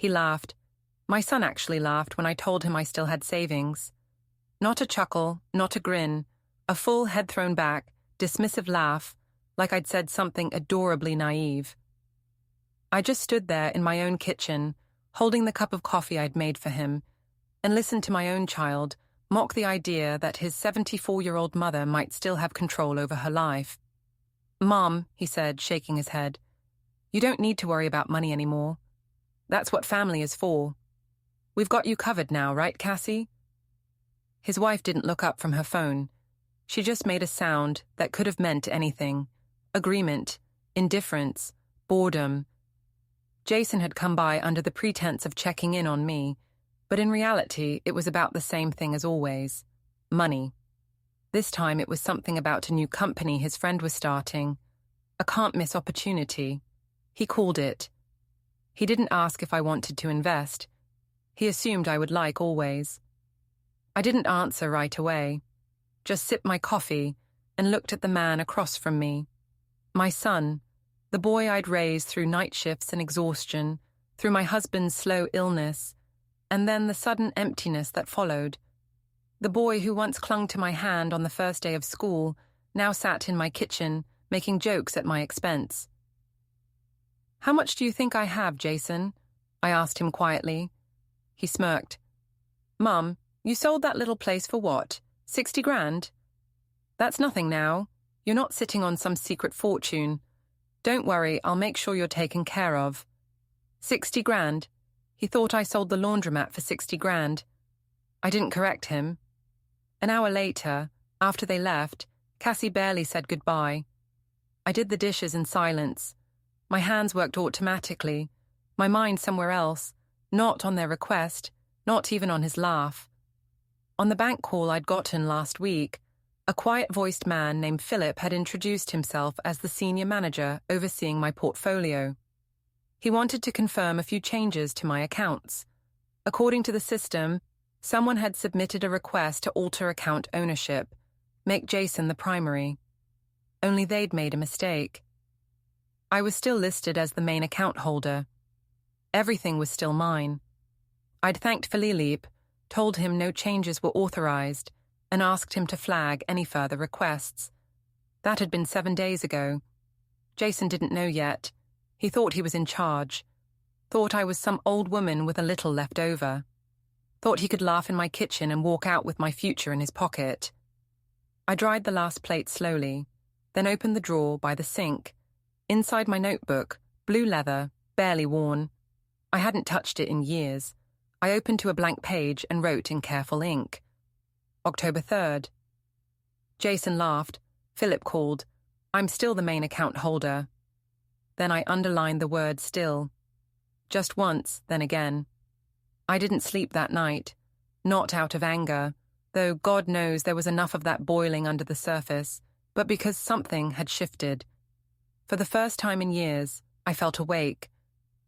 He laughed. My son actually laughed when I told him I still had savings. Not a chuckle, not a grin, a full head thrown back, dismissive laugh, like I'd said something adorably naive. I just stood there in my own kitchen, holding the cup of coffee I'd made for him, and listened to my own child mock the idea that his 74-year-old mother might still have control over her life. "Mom," he said, shaking his head, "you don't need to worry about money anymore. That's what family is for. We've got you covered now, right, Cassie?" His wife didn't look up from her phone. She just made a sound that could have meant anything. Agreement, indifference, boredom. Jason had come by under the pretense of checking in on me, but in reality it was about the same thing as always. Money. This time it was something about a new company his friend was starting. A can't-miss opportunity. He called it. He didn't ask if I wanted to invest. He assumed I would like always. I didn't answer right away. Just sipped my coffee and looked at the man across from me. My son, the boy I'd raised through night shifts and exhaustion, through my husband's slow illness, and then the sudden emptiness that followed. The boy who once clung to my hand on the first day of school now sat in my kitchen, making jokes at my expense. "How much do you think I have, Jason?" I asked him quietly. He smirked. "Mum, you sold that little place for what? 60 grand? That's nothing now. You're not sitting on some secret fortune. Don't worry, I'll make sure you're taken care of." 60 grand? He thought I sold the laundromat for 60 grand. I didn't correct him. An hour later, after they left, Cassie barely said goodbye. I did the dishes in silence. My hands worked automatically, my mind somewhere else, not on their request, not even on his laugh. On the bank call I'd gotten last week, a quiet-voiced man named Philip had introduced himself as the senior manager overseeing my portfolio. He wanted to confirm a few changes to my accounts. According to the system, someone had submitted a request to alter account ownership, make Jason the primary. Only they'd made a mistake. I was still listed as the main account holder. Everything was still mine. I'd thanked Philip, told him no changes were authorized, and asked him to flag any further requests. That had been 7 days ago. Jason didn't know yet. He thought he was in charge. Thought I was some old woman with a little left over. Thought he could laugh in my kitchen and walk out with my future in his pocket. I dried the last plate slowly, then opened the drawer by the sink. Inside my notebook, blue leather, barely worn. I hadn't touched it in years. I opened to a blank page and wrote in careful ink. October 3rd. Jason laughed. Philip called. I'm still the main account holder. Then I underlined the word still. Just once, then again. I didn't sleep that night. Not out of anger, though God knows there was enough of that boiling under the surface, but because something had shifted. For the first time in years, I felt awake.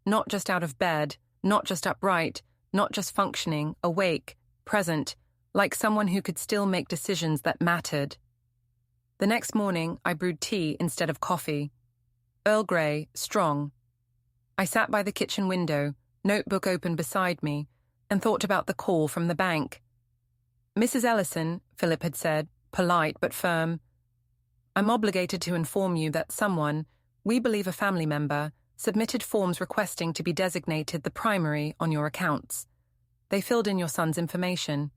Not just out of bed, not just upright, not just functioning, awake, present, like someone who could still make decisions that mattered. The next morning, I brewed tea instead of coffee. Earl Grey, strong. I sat by the kitchen window, notebook open beside me, and thought about the call from the bank. "Mrs. Ellison," Philip had said, polite but firm, "I'm obligated to inform you that someone, we believe a family member, submitted forms requesting to be designated the primary on your accounts. They filled in your son's information.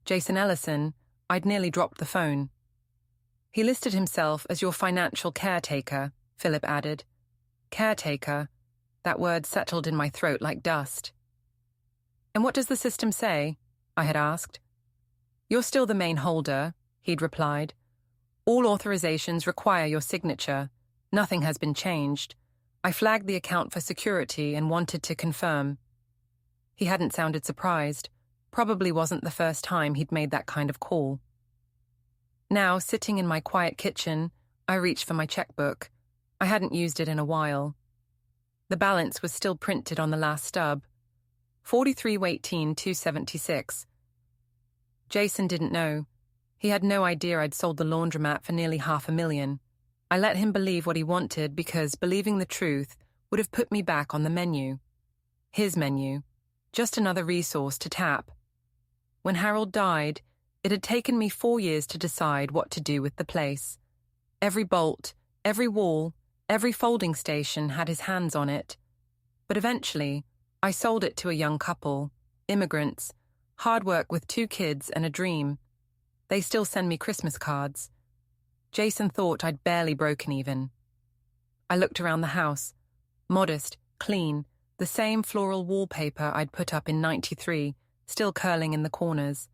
Jason Ellison," I'd nearly dropped the phone. "He listed himself as your financial caretaker," Philip added. Caretaker. That word settled in my throat like dust. "And what does the system say?" I had asked. "You're still the main holder," he'd replied. "All authorizations require your signature. Nothing has been changed. I flagged the account for security and wanted to confirm." He hadn't sounded surprised. Probably wasn't the first time he'd made that kind of call. Now, sitting in my quiet kitchen, I reached for my checkbook. I hadn't used it in a while. The balance was still printed on the last stub. 43,276. Jason didn't know. He had no idea I'd sold the laundromat for nearly $500,000. I let him believe what he wanted because believing the truth would have put me back on the menu. His menu. Just another resource to tap. When Harold died, it had taken me 4 years to decide what to do with the place. Every bolt, every wall, every folding station had his hands on it. But eventually, I sold it to a young couple, immigrants, hard work with 2 kids and a dream. They still send me Christmas cards. Jason thought I'd barely broken even. I looked around the house. Modest, clean, the same floral wallpaper I'd put up in '93, still curling in the corners.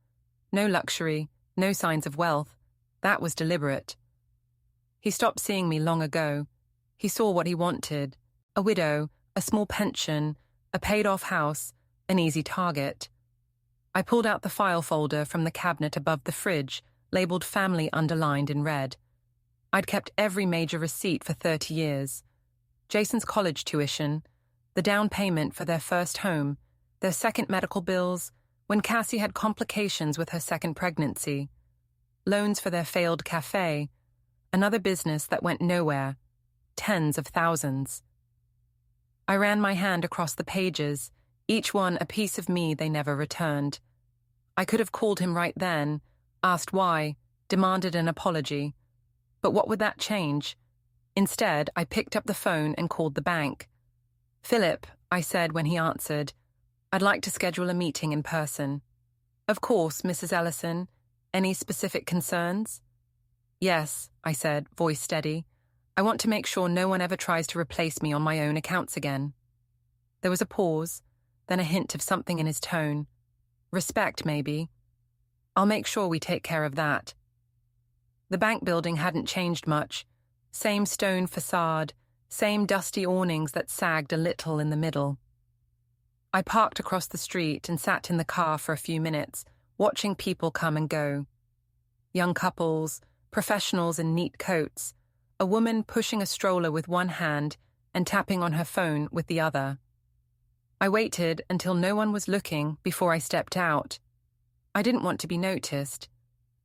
No luxury, no signs of wealth. That was deliberate. He stopped seeing me long ago. He saw what he wanted: a widow, a small pension, a paid-off house, an easy target. I pulled out the file folder from the cabinet above the fridge, labeled family underlined in red. I'd kept every major receipt for 30 years. Jason's college tuition, the down payment for their first home, their second medical bills, when Cassie had complications with her second pregnancy, loans for their failed cafe, another business that went nowhere, tens of thousands. I ran my hand across the pages, each one a piece of me they never returned. I could have called him right then, asked why, demanded an apology. But what would that change? Instead, I picked up the phone and called the bank. "Philip," I said when he answered, "I'd like to schedule a meeting in person." "Of course, Mrs. Ellison. Any specific concerns?" "Yes," I said, voice steady. "I want to make sure no one ever tries to replace me on my own accounts again." There was a pause, then a hint of something in his tone. Respect, maybe. "I'll make sure we take care of that." The bank building hadn't changed much. Same stone facade, same dusty awnings that sagged a little in the middle. I parked across the street and sat in the car for a few minutes, watching people come and go. Young couples, professionals in neat coats, a woman pushing a stroller with one hand and tapping on her phone with the other. I waited until no one was looking before I stepped out. I didn't want to be noticed.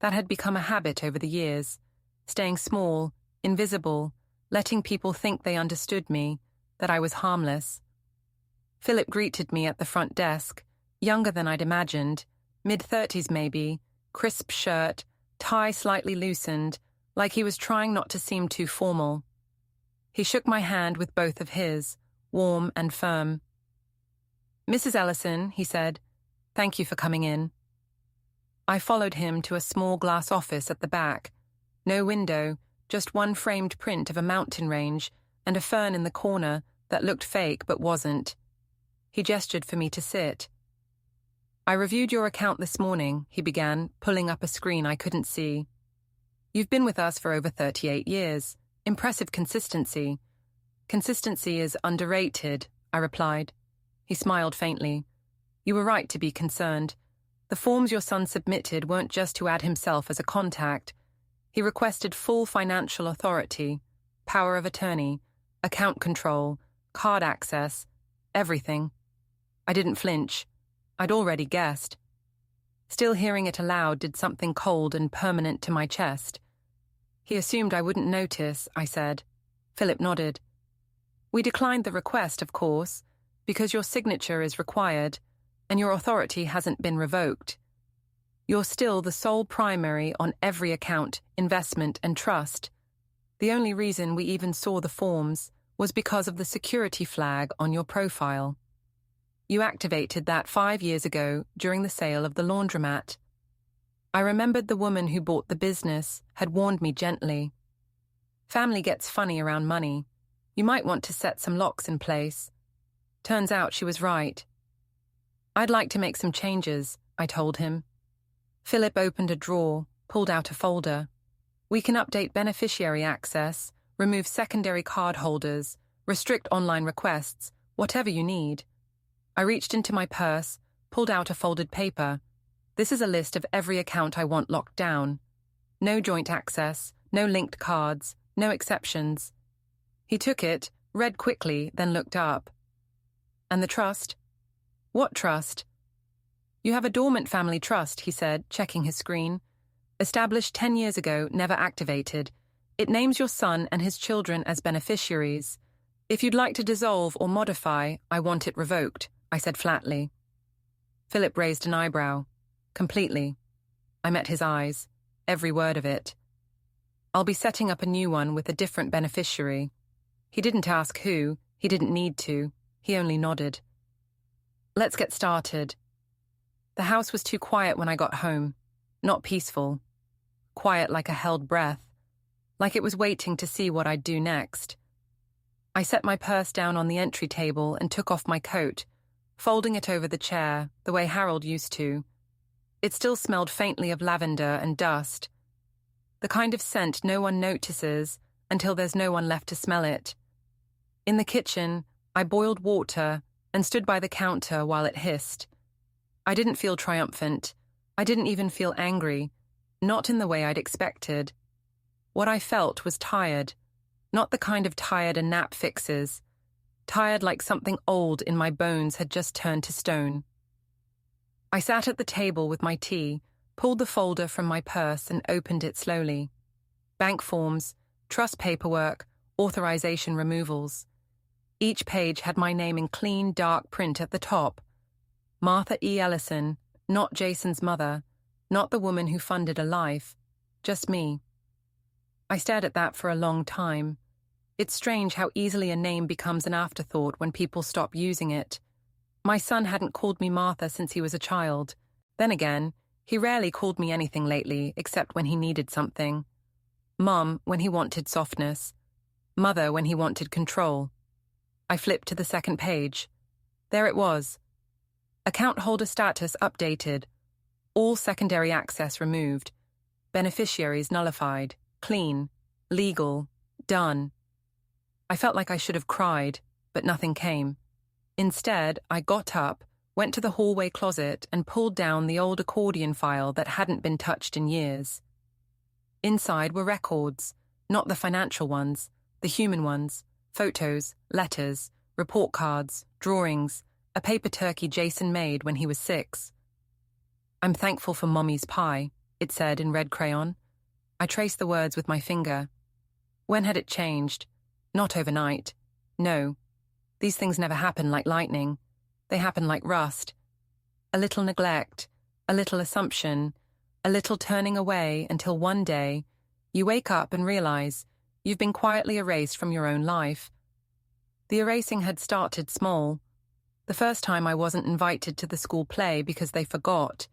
That had become a habit over the years, staying small, invisible, letting people think they understood me, that I was harmless. Philip greeted me at the front desk, younger than I'd imagined, mid-30s maybe, crisp shirt, tie slightly loosened, like he was trying not to seem too formal. He shook my hand with both of his, warm and firm. "Mrs. Ellison," he said, "thank you for coming in." I followed him to a small glass office at the back. No window, just one framed print of a mountain range and a fern in the corner that looked fake but wasn't. He gestured for me to sit. "I reviewed your account this morning," he began, pulling up a screen I couldn't see. "You've been with us for over 38 years. Impressive consistency." "Consistency is underrated," I replied. He smiled faintly. "You were right to be concerned. The forms your son submitted weren't just to add himself as a contact. He requested full financial authority, power of attorney, account control, card access, everything." I didn't flinch. I'd already guessed. Still hearing it aloud did something cold and permanent to my chest. "He assumed I wouldn't notice," I said. Philip nodded. "We declined the request, of course, because your signature is required, and your authority hasn't been revoked. You're still the sole primary on every account, investment, and trust. The only reason we even saw the forms was because of the security flag on your profile. You activated that 5 years ago during the sale of the laundromat. I remembered the woman who bought the business had warned me gently. Family gets funny around money. You might want to set some locks in place. Turns out she was right. I'd like to make some changes, I told him. Philip opened a drawer, pulled out a folder. We can update beneficiary access, remove secondary card holders, restrict online requests, whatever you need. I reached into my purse, pulled out a folded paper. This is a list of every account I want locked down. No joint access, no linked cards, no exceptions. He took it, read quickly, then looked up. "And the trust?" "What trust?" "You have a dormant family trust," he said, checking his screen. "Established 10 years ago, never activated. It names your son and his children as beneficiaries. If you'd like to dissolve or modify, I want it revoked. I said flatly. Philip raised an eyebrow. Completely. I met his eyes, every word of it. I'll be setting up a new one with a different beneficiary. He didn't ask who, he didn't need to, he only nodded. Let's get started. The house was too quiet when I got home, not peaceful. Quiet like a held breath, like it was waiting to see what I'd do next. I set my purse down on the entry table and took off my coat, folding it over the chair, the way Harold used to. It still smelled faintly of lavender and dust, the kind of scent no one notices until there's no one left to smell it. In the kitchen, I boiled water and stood by the counter while it hissed. I didn't feel triumphant. I didn't even feel angry, not in the way I'd expected. What I felt was tired, not the kind of tired a nap fixes, tired like something old in my bones had just turned to stone. I sat at the table with my tea, pulled the folder from my purse and opened it slowly. Bank forms, trust paperwork, authorization removals. Each page had my name in clean, dark print at the top. Martha E. Ellison, not Jason's mother, not the woman who funded a life, just me. I stared at that for a long time. It's strange how easily a name becomes an afterthought when people stop using it. My son hadn't called me Martha since he was a child. Then again, he rarely called me anything lately except when he needed something. Mum when he wanted softness. Mother when he wanted control. I flipped to the second page. There it was. Account holder status updated. All secondary access removed. Beneficiaries nullified. Clean. Legal. Done. I felt like I should have cried, but nothing came. Instead, I got up, went to the hallway closet and pulled down the old accordion file that hadn't been touched in years. Inside were records, not the financial ones, the human ones, photos, letters, report cards, drawings, a paper turkey Jason made when he was 6. I'm thankful for Mommy's pie, it said in red crayon. I traced the words with my finger. When had it changed? Not overnight. No. These things never happen like lightning. They happen like rust. A little neglect, a little assumption, a little turning away until one day you wake up and realize you've been quietly erased from your own life. The erasing had started small. The first time I wasn't invited to the school play because they forgot.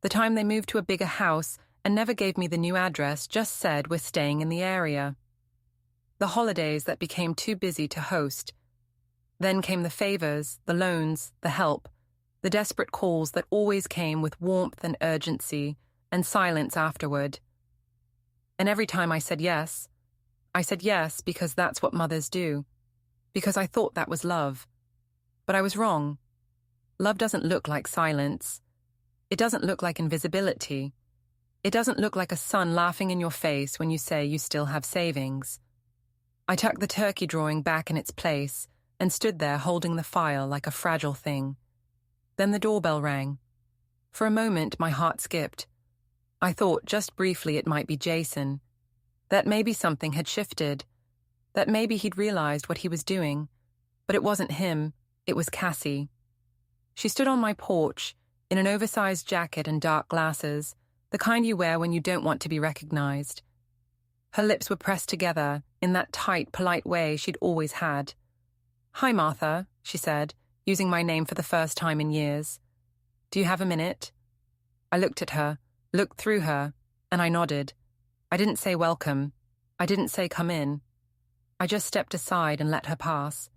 The time they moved to a bigger house and never gave me the new address, just said we're staying in the area. The holidays that became too busy to host. Then came the favors, the loans, the help, the desperate calls that always came with warmth and urgency, and silence afterward. And every time I said yes because that's what mothers do, because I thought that was love. But I was wrong. Love doesn't look like silence. It doesn't look like invisibility. It doesn't look like a sun laughing in your face when you say you still have savings. I tucked the turkey drawing back in its place and stood there holding the file like a fragile thing. Then the doorbell rang. For a moment, my heart skipped. I thought just briefly it might be Jason. That maybe something had shifted. That maybe he'd realized what he was doing. But it wasn't him, it was Cassie. She stood on my porch, in an oversized jacket and dark glasses, the kind you wear when you don't want to be recognized. Her lips were pressed together in that tight, polite way she'd always had. "Hi, Martha," she said, using my name for the first time in years. "Do you have a minute?" I looked at her, looked through her, and I nodded. I didn't say welcome. I didn't say come in. I just stepped aside and let her pass.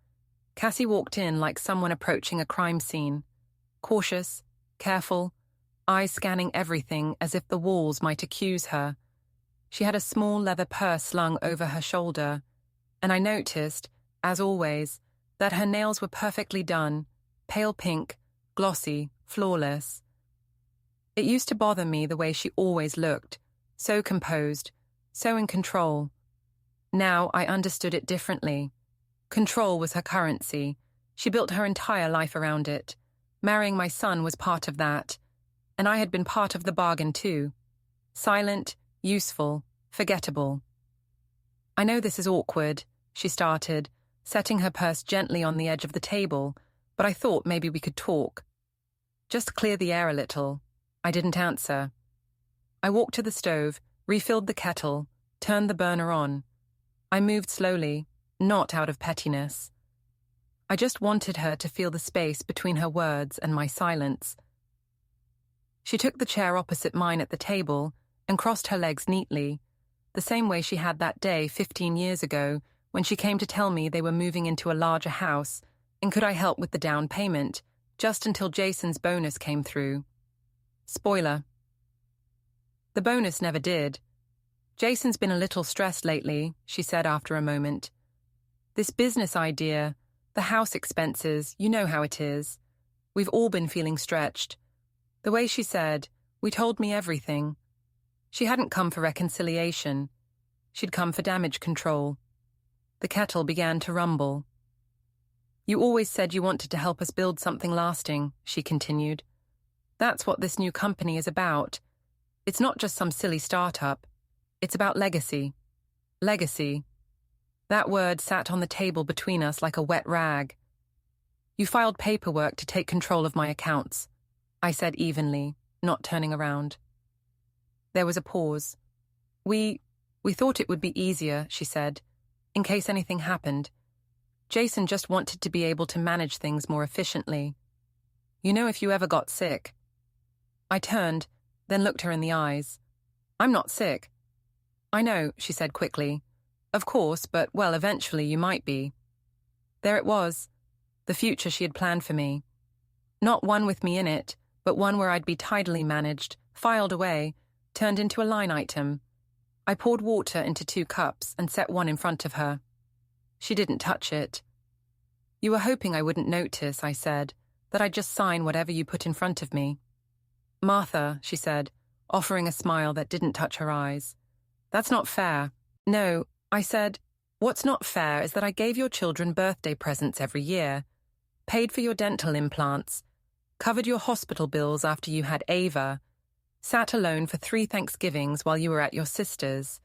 Cassie walked in like someone approaching a crime scene. Cautious, careful, eyes scanning everything as if the walls might accuse her. She had a small leather purse slung over her shoulder, and I noticed, as always, that her nails were perfectly done, pale pink, glossy, flawless. It used to bother me the way she always looked, so composed, so in control. Now I understood it differently. Control was her currency. She built her entire life around it. Marrying my son was part of that, and I had been part of the bargain too. Silent, useful, forgettable. "I know this is awkward," she started, setting her purse gently on the edge of the table, but I thought maybe we could talk. Just clear the air a little. I didn't answer. I walked to the stove, refilled the kettle, turned the burner on. I moved slowly, not out of pettiness. I just wanted her to feel the space between her words and my silence. She took the chair opposite mine at the table and crossed her legs neatly, the same way she had that day 15 years ago when she came to tell me they were moving into a larger house and could I help with the down payment, just until Jason's bonus came through. Spoiler. The bonus never did. Jason's been a little stressed lately, she said after a moment. This business idea, the house expenses, you know how it is. We've all been feeling stretched. The way she said, we told me everything. She hadn't come for reconciliation. She'd come for damage control. The kettle began to rumble. You always said you wanted to help us build something lasting, she continued. That's what this new company is about. It's not just some silly startup. It's about legacy. Legacy. That word sat on the table between us like a wet rag. You filed paperwork to take control of my accounts, I said evenly, not turning around. There was a pause. We thought it would be easier, she said, in case anything happened. Jason just wanted to be able to manage things more efficiently. You know, if you ever got sick. I turned, then looked her in the eyes. I'm not sick. I know, she said quickly. Of course, but, well, eventually you might be. There it was, the future she had planned for me. Not one with me in it, but one where I'd be tidily managed, filed away, turned into a line item. I poured water into 2 cups and set one in front of her. She didn't touch it. You were hoping I wouldn't notice, I said, that I'd just sign whatever you put in front of me. Martha, she said, offering a smile that didn't touch her eyes. That's not fair. No, I said, what's not fair is that I gave your children birthday presents every year, paid for your dental implants, covered your hospital bills after you had Ava, sat alone for 3 Thanksgivings while you were at your sister's,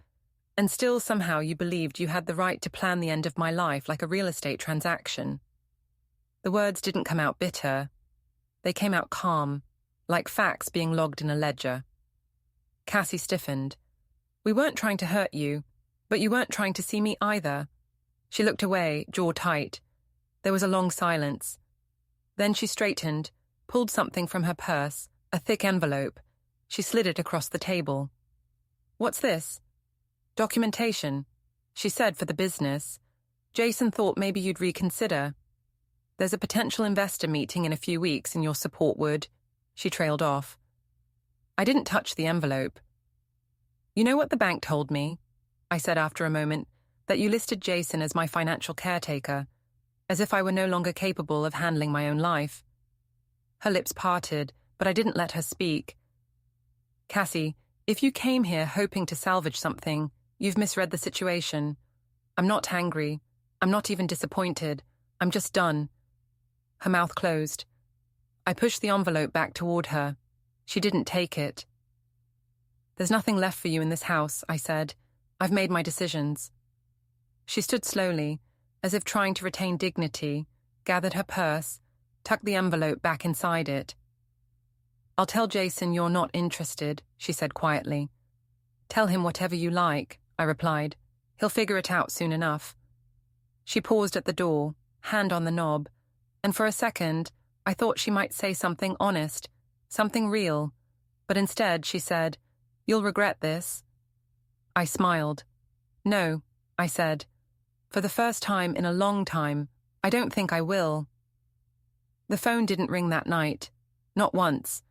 and still somehow you believed you had the right to plan the end of my life like a real estate transaction. The words didn't come out bitter. They came out calm, like facts being logged in a ledger. Cassie stiffened. We weren't trying to hurt you, but you weren't trying to see me either. She looked away, jaw tight. There was a long silence. Then she straightened, pulled something from her purse, a thick envelope. She slid it across the table. What's this? Documentation, she said, for the business. Jason thought maybe you'd reconsider. There's a potential investor meeting in a few weeks and your support would. She trailed off. I didn't touch the envelope. You know what the bank told me? I said after a moment, that you listed Jason as my financial caretaker, as if I were no longer capable of handling my own life. Her lips parted, but I didn't let her speak. Cassie, if you came here hoping to salvage something, you've misread the situation. I'm not angry. I'm not even disappointed. I'm just done. Her mouth closed. I pushed the envelope back toward her. She didn't take it. There's nothing left for you in this house, I said. I've made my decisions. She stood slowly, as if trying to retain dignity, gathered her purse, tucked the envelope back inside it. I'll tell Jason you're not interested, she said quietly. Tell him whatever you like, I replied. He'll figure it out soon enough. She paused at the door, hand on the knob, and for a second, I thought she might say something honest, something real, but instead she said, You'll regret this. I smiled. No, I said. For the first time in a long time, I don't think I will. The phone didn't ring that night. Not once.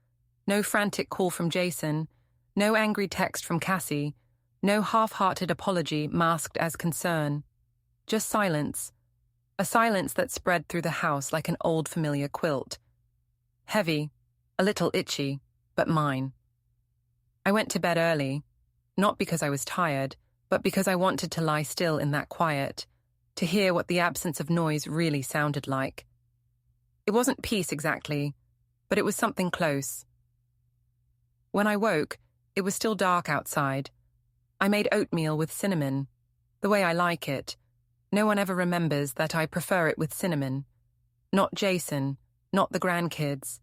No frantic call from Jason. No angry text from Cassie. No half-hearted apology masked as concern. Just silence. A silence that spread through the house like an old familiar quilt. Heavy, a little itchy, but mine. I went to bed early, not because I was tired, but because I wanted to lie still in that quiet, to hear what the absence of noise really sounded like. It wasn't peace exactly, but it was something close. When I woke, it was still dark outside. I made oatmeal with cinnamon, the way I like it. No one ever remembers that I prefer it with cinnamon. Not Jason, not the grandkids.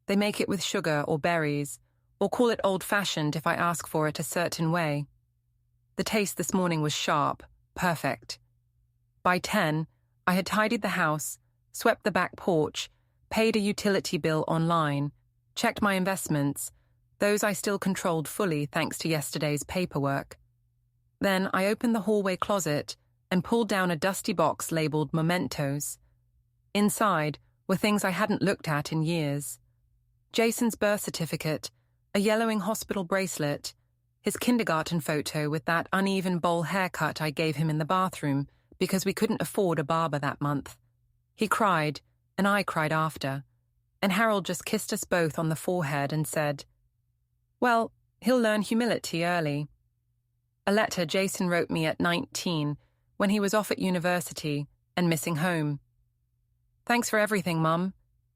They make it with sugar or berries, or call it old-fashioned if I ask for it a certain way. The taste this morning was sharp, perfect. By 10, I had tidied the house, swept the back porch, paid a utility bill online, checked my investments, those I still controlled fully thanks to yesterday's paperwork. Then I opened the hallway closet and pulled down a dusty box labeled Mementos. Inside were things I hadn't looked at in years. Jason's birth certificate, a yellowing hospital bracelet, his kindergarten photo with that uneven bowl haircut I gave him in the bathroom because we couldn't afford a barber that month. He cried, and I cried after, and Harold just kissed us both on the forehead and said, "Well, he'll learn humility early." A letter Jason wrote me at 19 when he was off at university and missing home. "Thanks for everything, Mum,"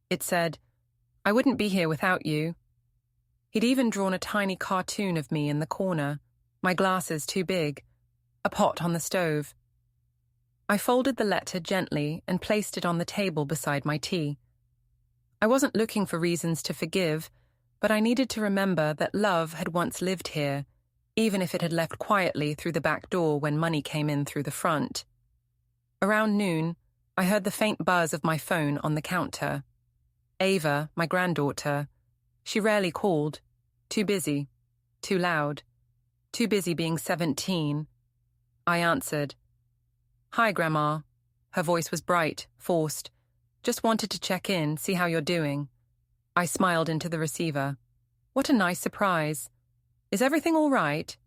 it said. "I wouldn't be here without you." He'd even drawn a tiny cartoon of me in the corner, my glasses too big, a pot on the stove. I folded the letter gently and placed it on the table beside my tea. I wasn't looking for reasons to forgive, but I needed to remember that love had once lived here, even if it had left quietly through the back door when money came in through the front. Around noon, I heard the faint buzz of my phone on the counter. Ava, my granddaughter. She rarely called. Too busy. Too loud. Too busy being 17. I answered. "Hi, Grandma." Her voice was bright, forced. "Just wanted to check in, see how you're doing." I smiled into the receiver. "What a nice surprise. Is everything all right?"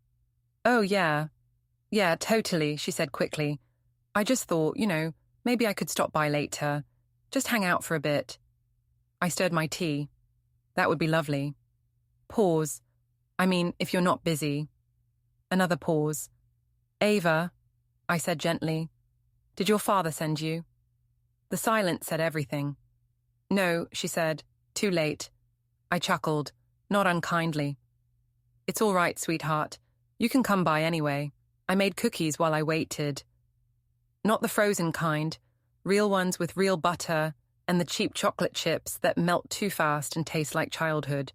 "Oh, yeah. Yeah, totally," she said quickly. "I just thought, maybe I could stop by later. Just hang out for a bit." I stirred my tea. "That would be lovely." Pause. "I mean, if you're not busy." Another pause. "Ava," I said gently, "did your father send you?" The silence said everything. "No," she said. "Too late." I chuckled, not unkindly. "It's all right, sweetheart. You can come by anyway. I made cookies while I waited. Not the frozen kind, real ones with real butter and the cheap chocolate chips that melt too fast and taste like childhood."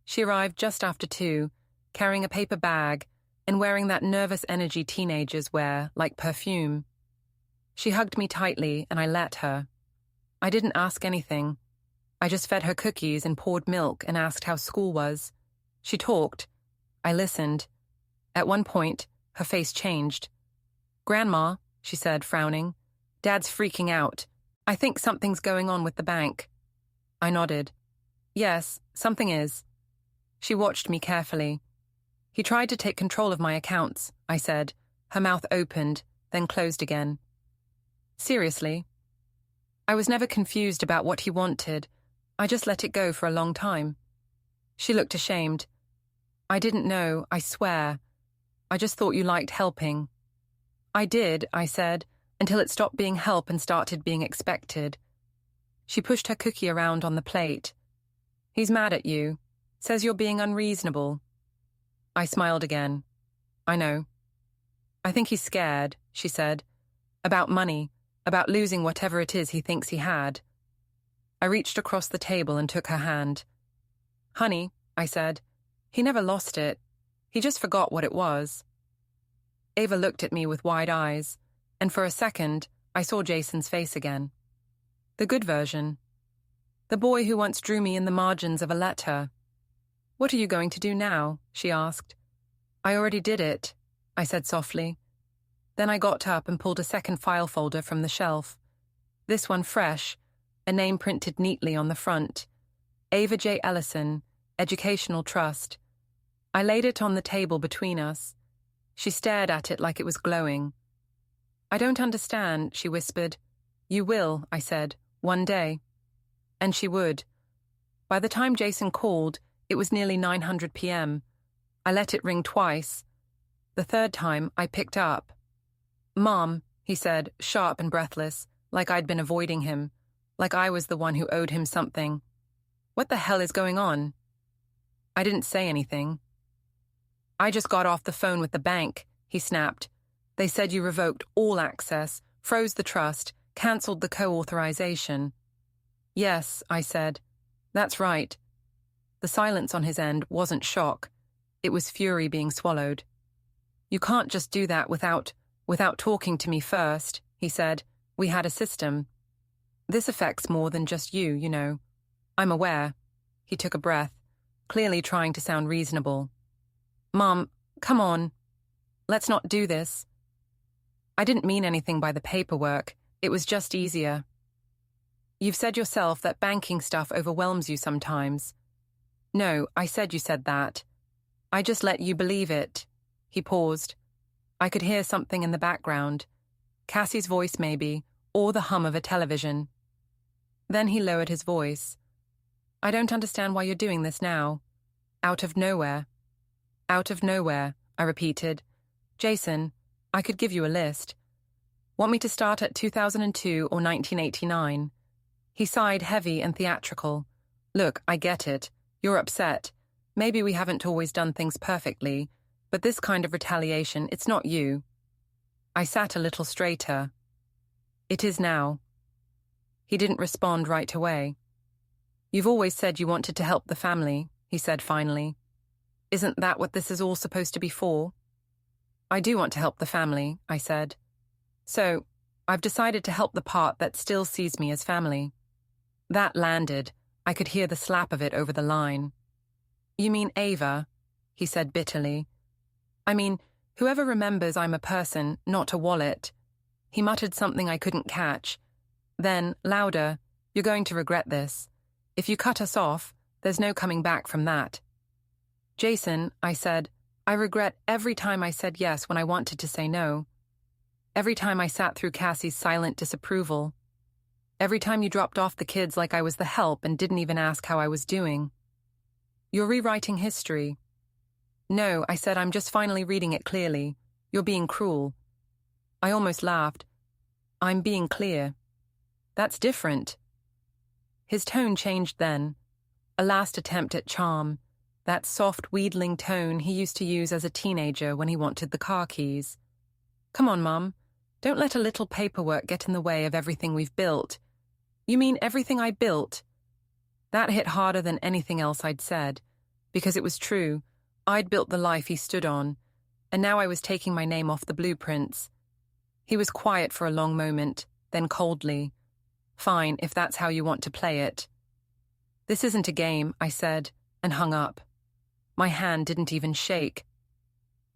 She arrived just after 2, carrying a paper bag and wearing that nervous energy teenagers wear, like perfume. She hugged me tightly and I let her. I didn't ask anything. I just fed her cookies and poured milk and asked how school was. She talked. I listened. At one point, her face changed. "Grandma," she said, frowning, "Dad's freaking out. I think something's going on with the bank." I nodded. "Yes, something is." She watched me carefully. "He tried to take control of my accounts," I said. Her mouth opened, then closed again. "Seriously?" I was never confused about what he wanted. I just let it go for a long time. She looked ashamed. "I didn't know, I swear. I just thought you liked helping." "I did," I said, until it stopped being help and started being expected. She pushed her cookie around on the plate. "He's mad at you. Says you're being unreasonable." I smiled again. "I know." "I think he's scared," she said. "About money, about losing whatever it is he thinks he had." I reached across the table and took her hand. "Honey," I said, "he never lost it. He just forgot what it was." Ava looked at me with wide eyes, and for a second, I saw Jason's face again. The good version. The boy who once drew me in the margins of a letter. "What are you going to do now?" she asked. "I already did it," I said softly. Then I got up and pulled a second file folder from the shelf. This one fresh, a name printed neatly on the front. Ava J. Ellison, Educational Trust. I laid it on the table between us. She stared at it like it was glowing. "I don't understand," she whispered. "You will," I said, "one day." And she would. By the time Jason called, it was nearly 900 p.m. I let it ring twice. The third time, I picked up. "Mom," he said, sharp and breathless, like I'd been avoiding him, like I was the one who owed him something. "What the hell is going on?" I didn't say anything. "I just got off the phone with the bank," he snapped. "They said you revoked all access, froze the trust, Cancelled the co-authorization. Yes, I said. That's right. The silence on his end wasn't shock. It was fury being swallowed. You can't just do that without talking to me first, he said. We had a system. This affects more than just you, you know. I'm aware. He took a breath, clearly trying to sound reasonable. Mom, come on. Let's not do this. I didn't mean anything by the paperwork. It was just easier. You've said yourself that banking stuff overwhelms you sometimes. No, I said you said that. I just let you believe it. He paused. I could hear something in the background. Cassie's voice maybe, or the hum of a television. Then he lowered his voice. I don't understand why you're doing this now. Out of nowhere. Out of nowhere, I repeated. Jason, I could give you a list. Want me to start at 2002 or 1989? He sighed heavy and theatrical. Look, I get it. You're upset. Maybe we haven't always done things perfectly, but this kind of retaliation, it's not you. I sat a little straighter. It is now. He didn't respond right away. You've always said you wanted to help the family, he said finally. Isn't that what this is all supposed to be for? I do want to help the family, I said. So, I've decided to help the part that still sees me as family. That landed. I could hear the slap of it over the line. You mean Ava? He said bitterly. I mean, whoever remembers I'm a person, not a wallet. He muttered something I couldn't catch. Then, louder, you're going to regret this. If you cut us off, there's no coming back from that. Jason, I said, I regret every time I said yes when I wanted to say no. Every time I sat through Cassie's silent disapproval. Every time you dropped off the kids like I was the help and didn't even ask how I was doing. You're rewriting history. No, I said, I'm just finally reading it clearly. You're being cruel. I almost laughed. I'm being clear. That's different. His tone changed then. A last attempt at charm. That soft, wheedling tone he used to use as a teenager when he wanted the car keys. Come on, Mum. Don't let a little paperwork get in the way of everything we've built. You mean everything I built? That hit harder than anything else I'd said, because it was true. I'd built the life he stood on, and now I was taking my name off the blueprints. He was quiet for a long moment, then coldly. Fine, if that's how you want to play it. This isn't a game, I said, and hung up. My hand didn't even shake.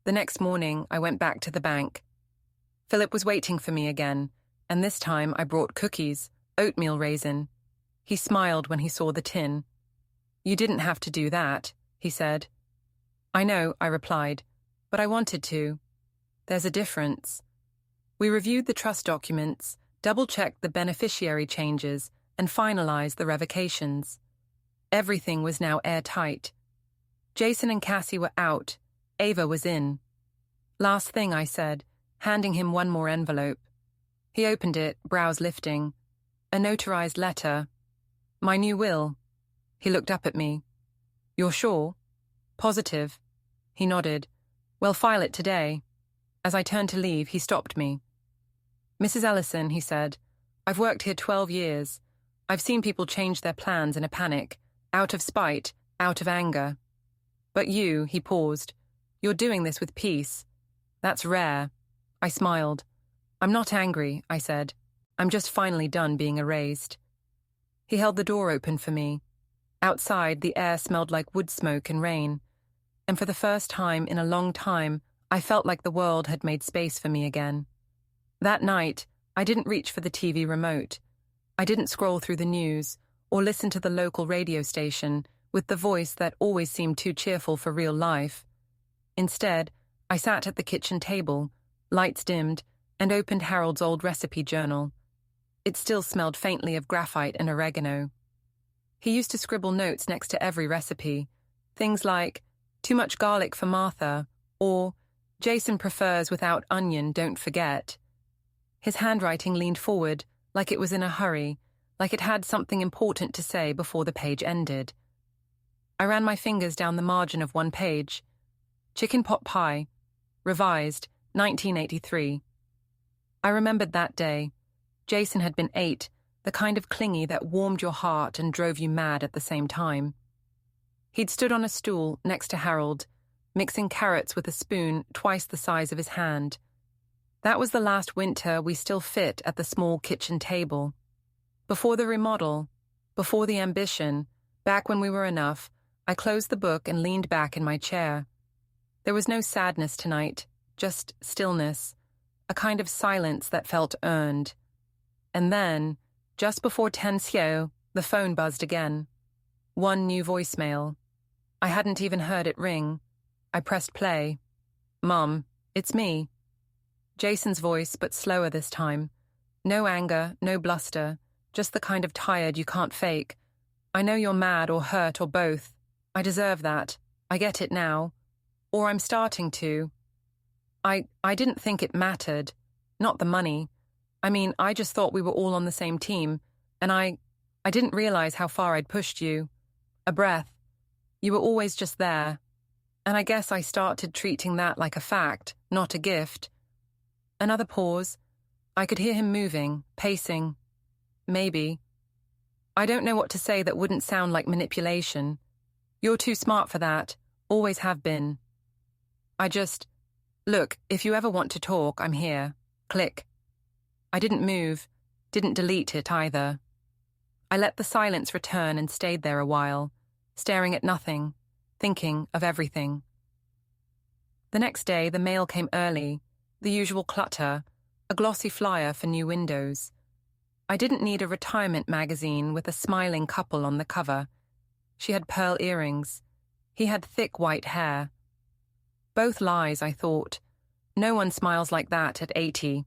The next morning, I went back to the bank. Philip was waiting for me again, and this time I brought cookies, oatmeal raisin. He smiled when he saw the tin. You didn't have to do that, he said. I know, I replied, but I wanted to. There's a difference. We reviewed the trust documents, double-checked the beneficiary changes, and finalized the revocations. Everything was now airtight. Jason and Cassie were out. Ava was in. Last thing, I said, handing him one more envelope. He opened it, brows lifting. A notarized letter. My new will. He looked up at me. You're sure? Positive. He nodded. Well, file it today. As I turned to leave, he stopped me. Mrs. Ellison, he said, I've worked here 12 years. I've seen people change their plans in a panic, out of spite, out of anger. But you, he paused, you're doing this with peace. That's rare. I smiled. I'm not angry, I said. I'm just finally done being erased. He held the door open for me. Outside, the air smelled like wood smoke and rain. And for the first time in a long time, I felt like the world had made space for me again. That night, I didn't reach for the TV remote. I didn't scroll through the news or listen to the local radio station with the voice that always seemed too cheerful for real life. Instead, I sat at the kitchen table, lights dimmed, and opened Harold's old recipe journal. It still smelled faintly of graphite and oregano. He used to scribble notes next to every recipe, things like, too much garlic for Martha, or Jason prefers without onion, don't forget. His handwriting leaned forward, like it was in a hurry, like it had something important to say before the page ended. I ran my fingers down the margin of one page. Chicken pot pie, revised, 1983. I remembered that day. Jason had been 8, the kind of clingy that warmed your heart and drove you mad at the same time. He'd stood on a stool next to Harold, mixing carrots with a spoon twice the size of his hand. That was the last winter we still fit at the small kitchen table. Before the remodel, before the ambition, back when we were enough, I closed the book and leaned back in my chair. There was no sadness tonight, just stillness, a kind of silence that felt earned. And then, just before 10 Sio, the phone buzzed again. One new voicemail. I hadn't even heard it ring. I pressed play. "Mom, it's me." Jason's voice, but slower this time. No anger, no bluster, just the kind of tired you can't fake. "I know you're mad or hurt or both. I deserve that. I get it now. Or I'm starting to. I didn't think it mattered. Not the money. I mean, I just thought we were all on the same team, and I didn't realize how far I'd pushed you. A breath. You were always just there. And I guess I started treating that like a fact, not a gift." Another pause. I could hear him moving, pacing. "Maybe. I don't know what to say that wouldn't sound like manipulation. You're too smart for that. Always have been. Look, if you ever want to talk, I'm here." Click. I didn't move, didn't delete it either. I let the silence return and stayed there a while, staring at nothing, thinking of everything. The next day, the mail came early, the usual clutter, a glossy flyer for new windows. I didn't need a retirement magazine with a smiling couple on the cover. She had pearl earrings. He had thick white hair. Both lies, I thought. No one smiles like that at 80.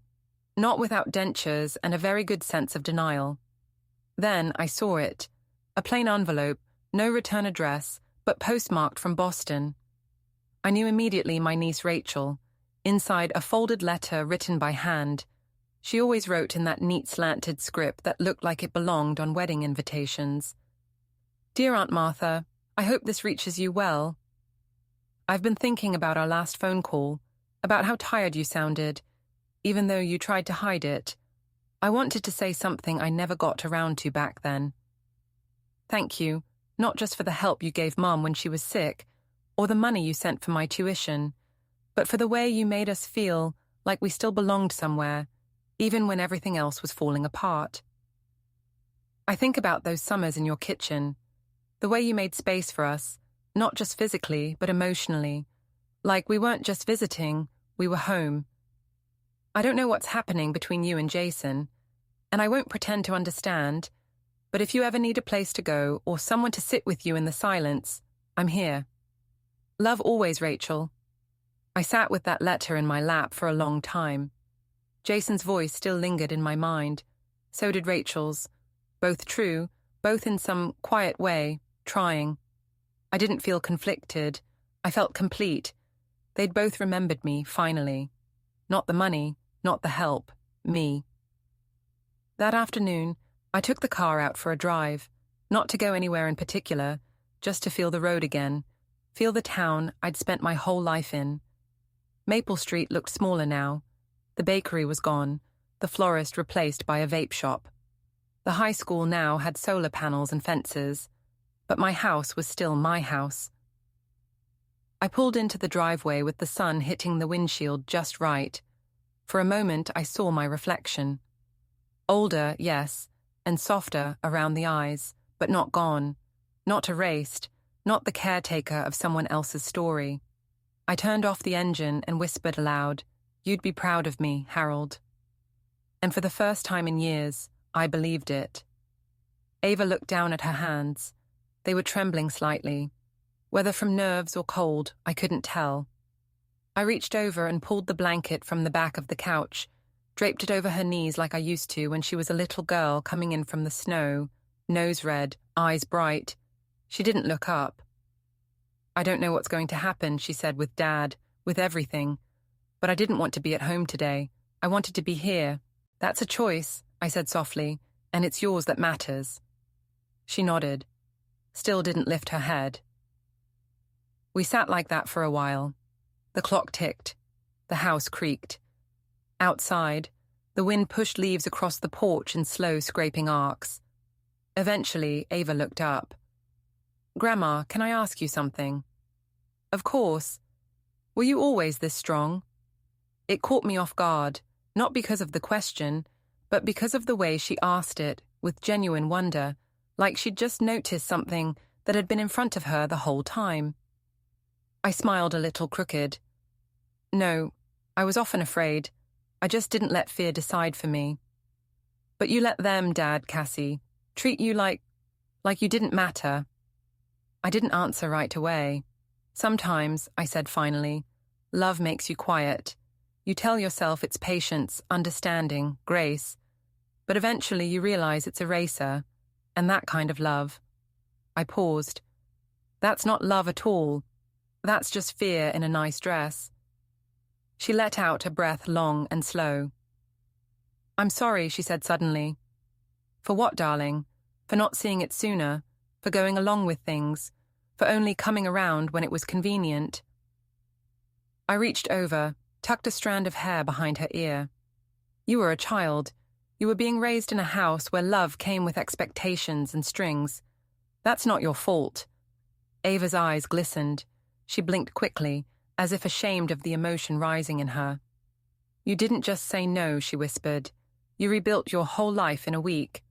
Not without dentures and a very good sense of denial. Then I saw it. A plain envelope, no return address, but postmarked from Boston. I knew immediately my niece Rachel. Inside, a folded letter written by hand. She always wrote in that neat slanted script that looked like it belonged on wedding invitations. "Dear Aunt Martha, I hope this reaches you well. I've been thinking about our last phone call, about how tired you sounded, even though you tried to hide it. I wanted to say something I never got around to back then. Thank you, not just for the help you gave Mom when she was sick, or the money you sent for my tuition, but for the way you made us feel like we still belonged somewhere, even when everything else was falling apart. I think about those summers in your kitchen, the way you made space for us, not just physically, but emotionally. Like we weren't just visiting, we were home. I don't know what's happening between you and Jason, and I won't pretend to understand, but if you ever need a place to go or someone to sit with you in the silence, I'm here. Love always, Rachel." I sat with that letter in my lap for a long time. Jason's voice still lingered in my mind. So did Rachel's. Both true, both in some quiet way, trying. I didn't feel conflicted. I felt complete. They'd both remembered me, finally. Not the money, not the help, me. That afternoon, I took the car out for a drive, not to go anywhere in particular, just to feel the road again, feel the town I'd spent my whole life in. Maple Street looked smaller now. The bakery was gone, the florist replaced by a vape shop. The high school now had solar panels and fences, but my house was still my house. I pulled into the driveway with the sun hitting the windshield just right. For a moment, I saw my reflection. Older, yes, and softer around the eyes, but not gone, not erased, not the caretaker of someone else's story. I turned off the engine and whispered aloud, "You'd be proud of me, Harold." And for the first time in years, I believed it. Ava looked down at her hands. They were trembling slightly. Whether from nerves or cold, I couldn't tell. I reached over and pulled the blanket from the back of the couch, draped it over her knees like I used to when she was a little girl coming in from the snow, nose red, eyes bright. She didn't look up. "I don't know what's going to happen," she said, "with Dad, with everything. But I didn't want to be at home today. I wanted to be here. That's a choice," I said softly, "and it's yours that matters." She nodded. Still didn't lift her head. We sat like that for a while. The clock ticked. The house creaked. Outside, The wind pushed leaves across the porch in slow, scraping arcs. Eventually, Ava looked up. "Grandma, can I ask you something?" "Of course. Were you always this strong?" It caught me off guard, not because of the question, but because of the way she asked it, with genuine wonder, like she'd just noticed something that had been in front of her the whole time. I smiled a little crooked. "No, I was often afraid. I just didn't let fear decide for me." "But you let them, Dad, Cassie, treat you like you didn't matter." I didn't answer right away. "Sometimes," I said finally, "love makes you quiet. You tell yourself it's patience, understanding, grace, but eventually you realize it's a racer, and that kind of love." I paused. "That's not love at all. That's just fear in a nice dress." She let out a breath long and slow. "I'm sorry," she said suddenly. "For what, darling? For not seeing it sooner, for going along with things, for only coming around when it was convenient." I reached over, tucked a strand of hair behind her ear. "You were a child. You were being raised in a house where love came with expectations and strings. That's not your fault." Ava's eyes glistened. She blinked quickly, as if ashamed of the emotion rising in her. "You didn't just say no," she whispered. "You rebuilt your whole life in a week."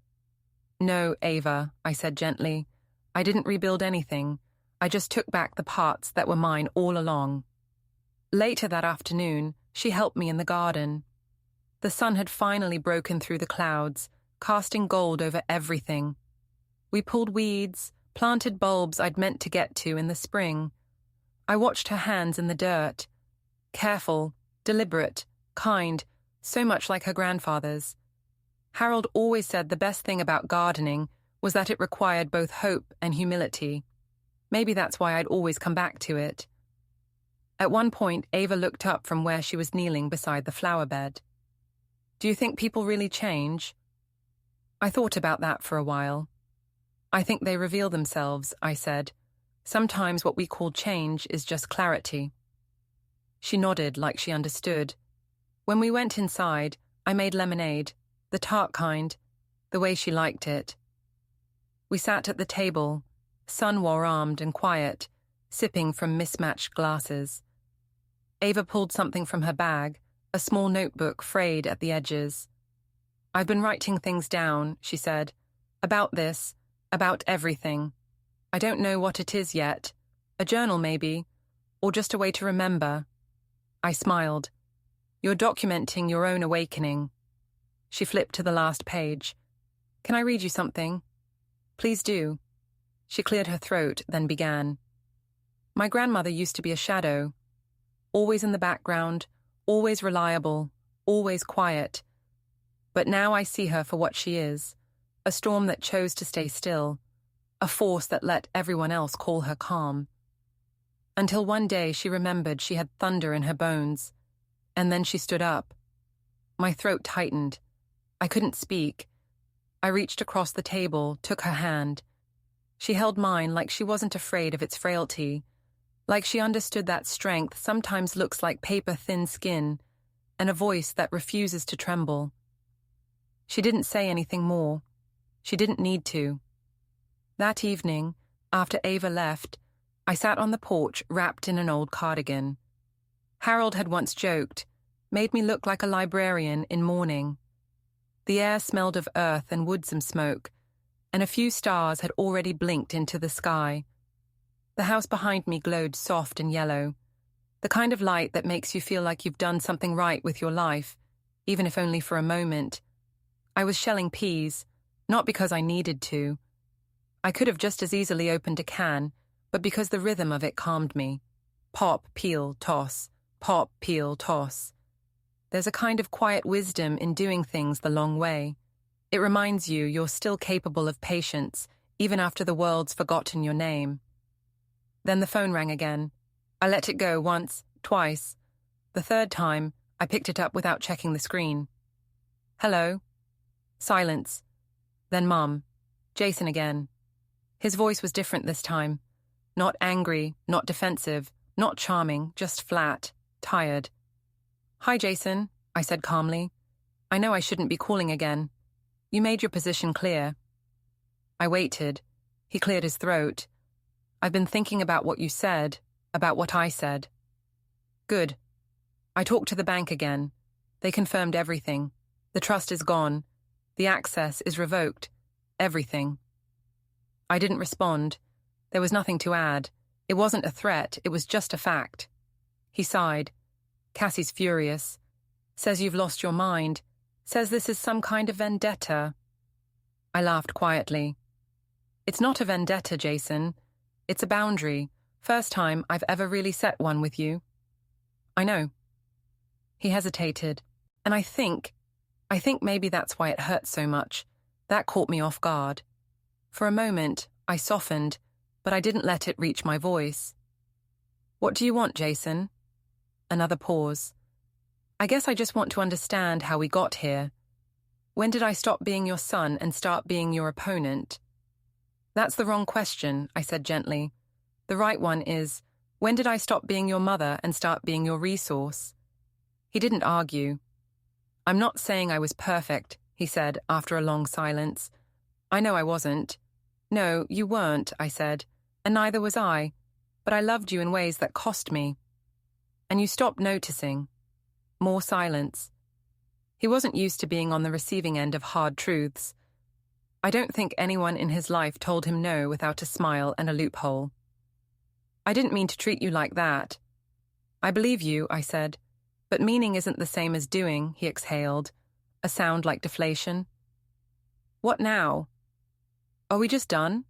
"No, Ava," I said gently. "I didn't rebuild anything. I just took back the parts that were mine all along." Later that afternoon, she helped me in the garden. The sun had finally broken through the clouds, casting gold over everything. We pulled weeds, planted bulbs I'd meant to get to in the spring. I watched her hands in the dirt. Careful, deliberate, kind, so much like her grandfather's. Harold always said the best thing about gardening was that it required both hope and humility. Maybe that's why I'd always come back to it. At one point, Ava looked up from where she was kneeling beside the flower bed. "Do you think people really change?" I thought about that for a while. "I think they reveal themselves," I said. "Sometimes what we call change is just clarity." She nodded like she understood. When we went inside, I made lemonade, the tart kind, the way she liked it. We sat at the table, sun-warmed and quiet, sipping from mismatched glasses. Ava pulled something from her bag, a small notebook frayed at the edges. "I've been writing things down," she said. "About this, about everything. I don't know what it is yet. A journal, maybe, or just a way to remember." I smiled. "You're documenting your own awakening." She flipped to the last page. "Can I read you something?" "Please do." She cleared her throat, then began. "My grandmother used to be a shadow. Always in the background, always reliable, always quiet. But now I see her for what she is, a storm that chose to stay still, a force that let everyone else call her calm. Until one day she remembered she had thunder in her bones, and then she stood up. My throat tightened. I couldn't speak. I reached across the table, took her hand. She held mine like she wasn't afraid of its frailty, like she understood that strength sometimes looks like paper-thin skin and a voice that refuses to tremble. She didn't say anything more. She didn't need to. That evening, after Ava left, I sat on the porch wrapped in an old cardigan. Harold had once joked, made me look like a librarian in mourning. The air smelled of earth and woodsome smoke, and a few stars had already blinked into the sky. The house behind me glowed soft and yellow, the kind of light that makes you feel like you've done something right with your life, even if only for a moment. I was shelling peas, not because I needed to. I could have just as easily opened a can, but because the rhythm of it calmed me. Pop, peel, toss. Pop, peel, toss. There's a kind of quiet wisdom in doing things the long way. It reminds you you're still capable of patience, even after the world's forgotten your name. Then the phone rang again. I let it go once, twice. The third time, I picked it up without checking the screen. "Hello?" Silence. Then Mum. Jason again. His voice was different this time. Not angry, not defensive, not charming, just flat, tired. "Hi, Jason," I said calmly. I know I shouldn't be calling again. You made your position clear. I waited. He cleared his throat. I've been thinking about what you said, about what I said. Good. I talked to the bank again. They confirmed everything. The trust is gone. The access is revoked. Everything. I didn't respond. There was nothing to add. It wasn't a threat, it was just a fact. He sighed. Cassie's furious. Says you've lost your mind. Says this is some kind of vendetta. I laughed quietly. It's not a vendetta, Jason. It's a boundary. First time I've ever really set one with you. I know. He hesitated. And I think maybe that's why it hurt so much. That caught me off guard. For a moment, I softened, but I didn't let it reach my voice. What do you want, Jason? Another pause. I guess I just want to understand how we got here. When did I stop being your son and start being your opponent? That's the wrong question, I said gently. The right one is, when did I stop being your mother and start being your resource? He didn't argue. I'm not saying I was perfect, he said after a long silence. I know I wasn't. No, you weren't, I said, and neither was I, but I loved you in ways that cost me. And you stopped noticing. More silence. He wasn't used to being on the receiving end of hard truths. I don't think anyone in his life told him no without a smile and a loophole. I didn't mean to treat you like that. I believe you, I said, but meaning isn't the same as doing, he exhaled, a sound like deflation. What now? Are we just done?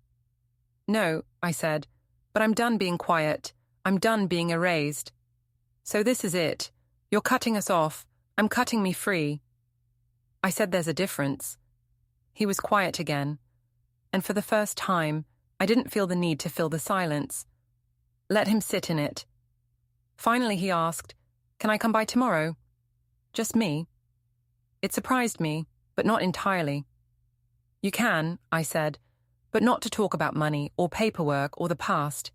No, I said, but I'm done being quiet. I'm done being erased. So this is it. You're cutting us off. I'm cutting me free. I said there's a difference. He was quiet again, and for the first time, I didn't feel the need to fill the silence. Let him sit in it. Finally he asked, can I come by tomorrow? Just me? It surprised me, but not entirely. You can, I said, but not to talk about money or paperwork or the past.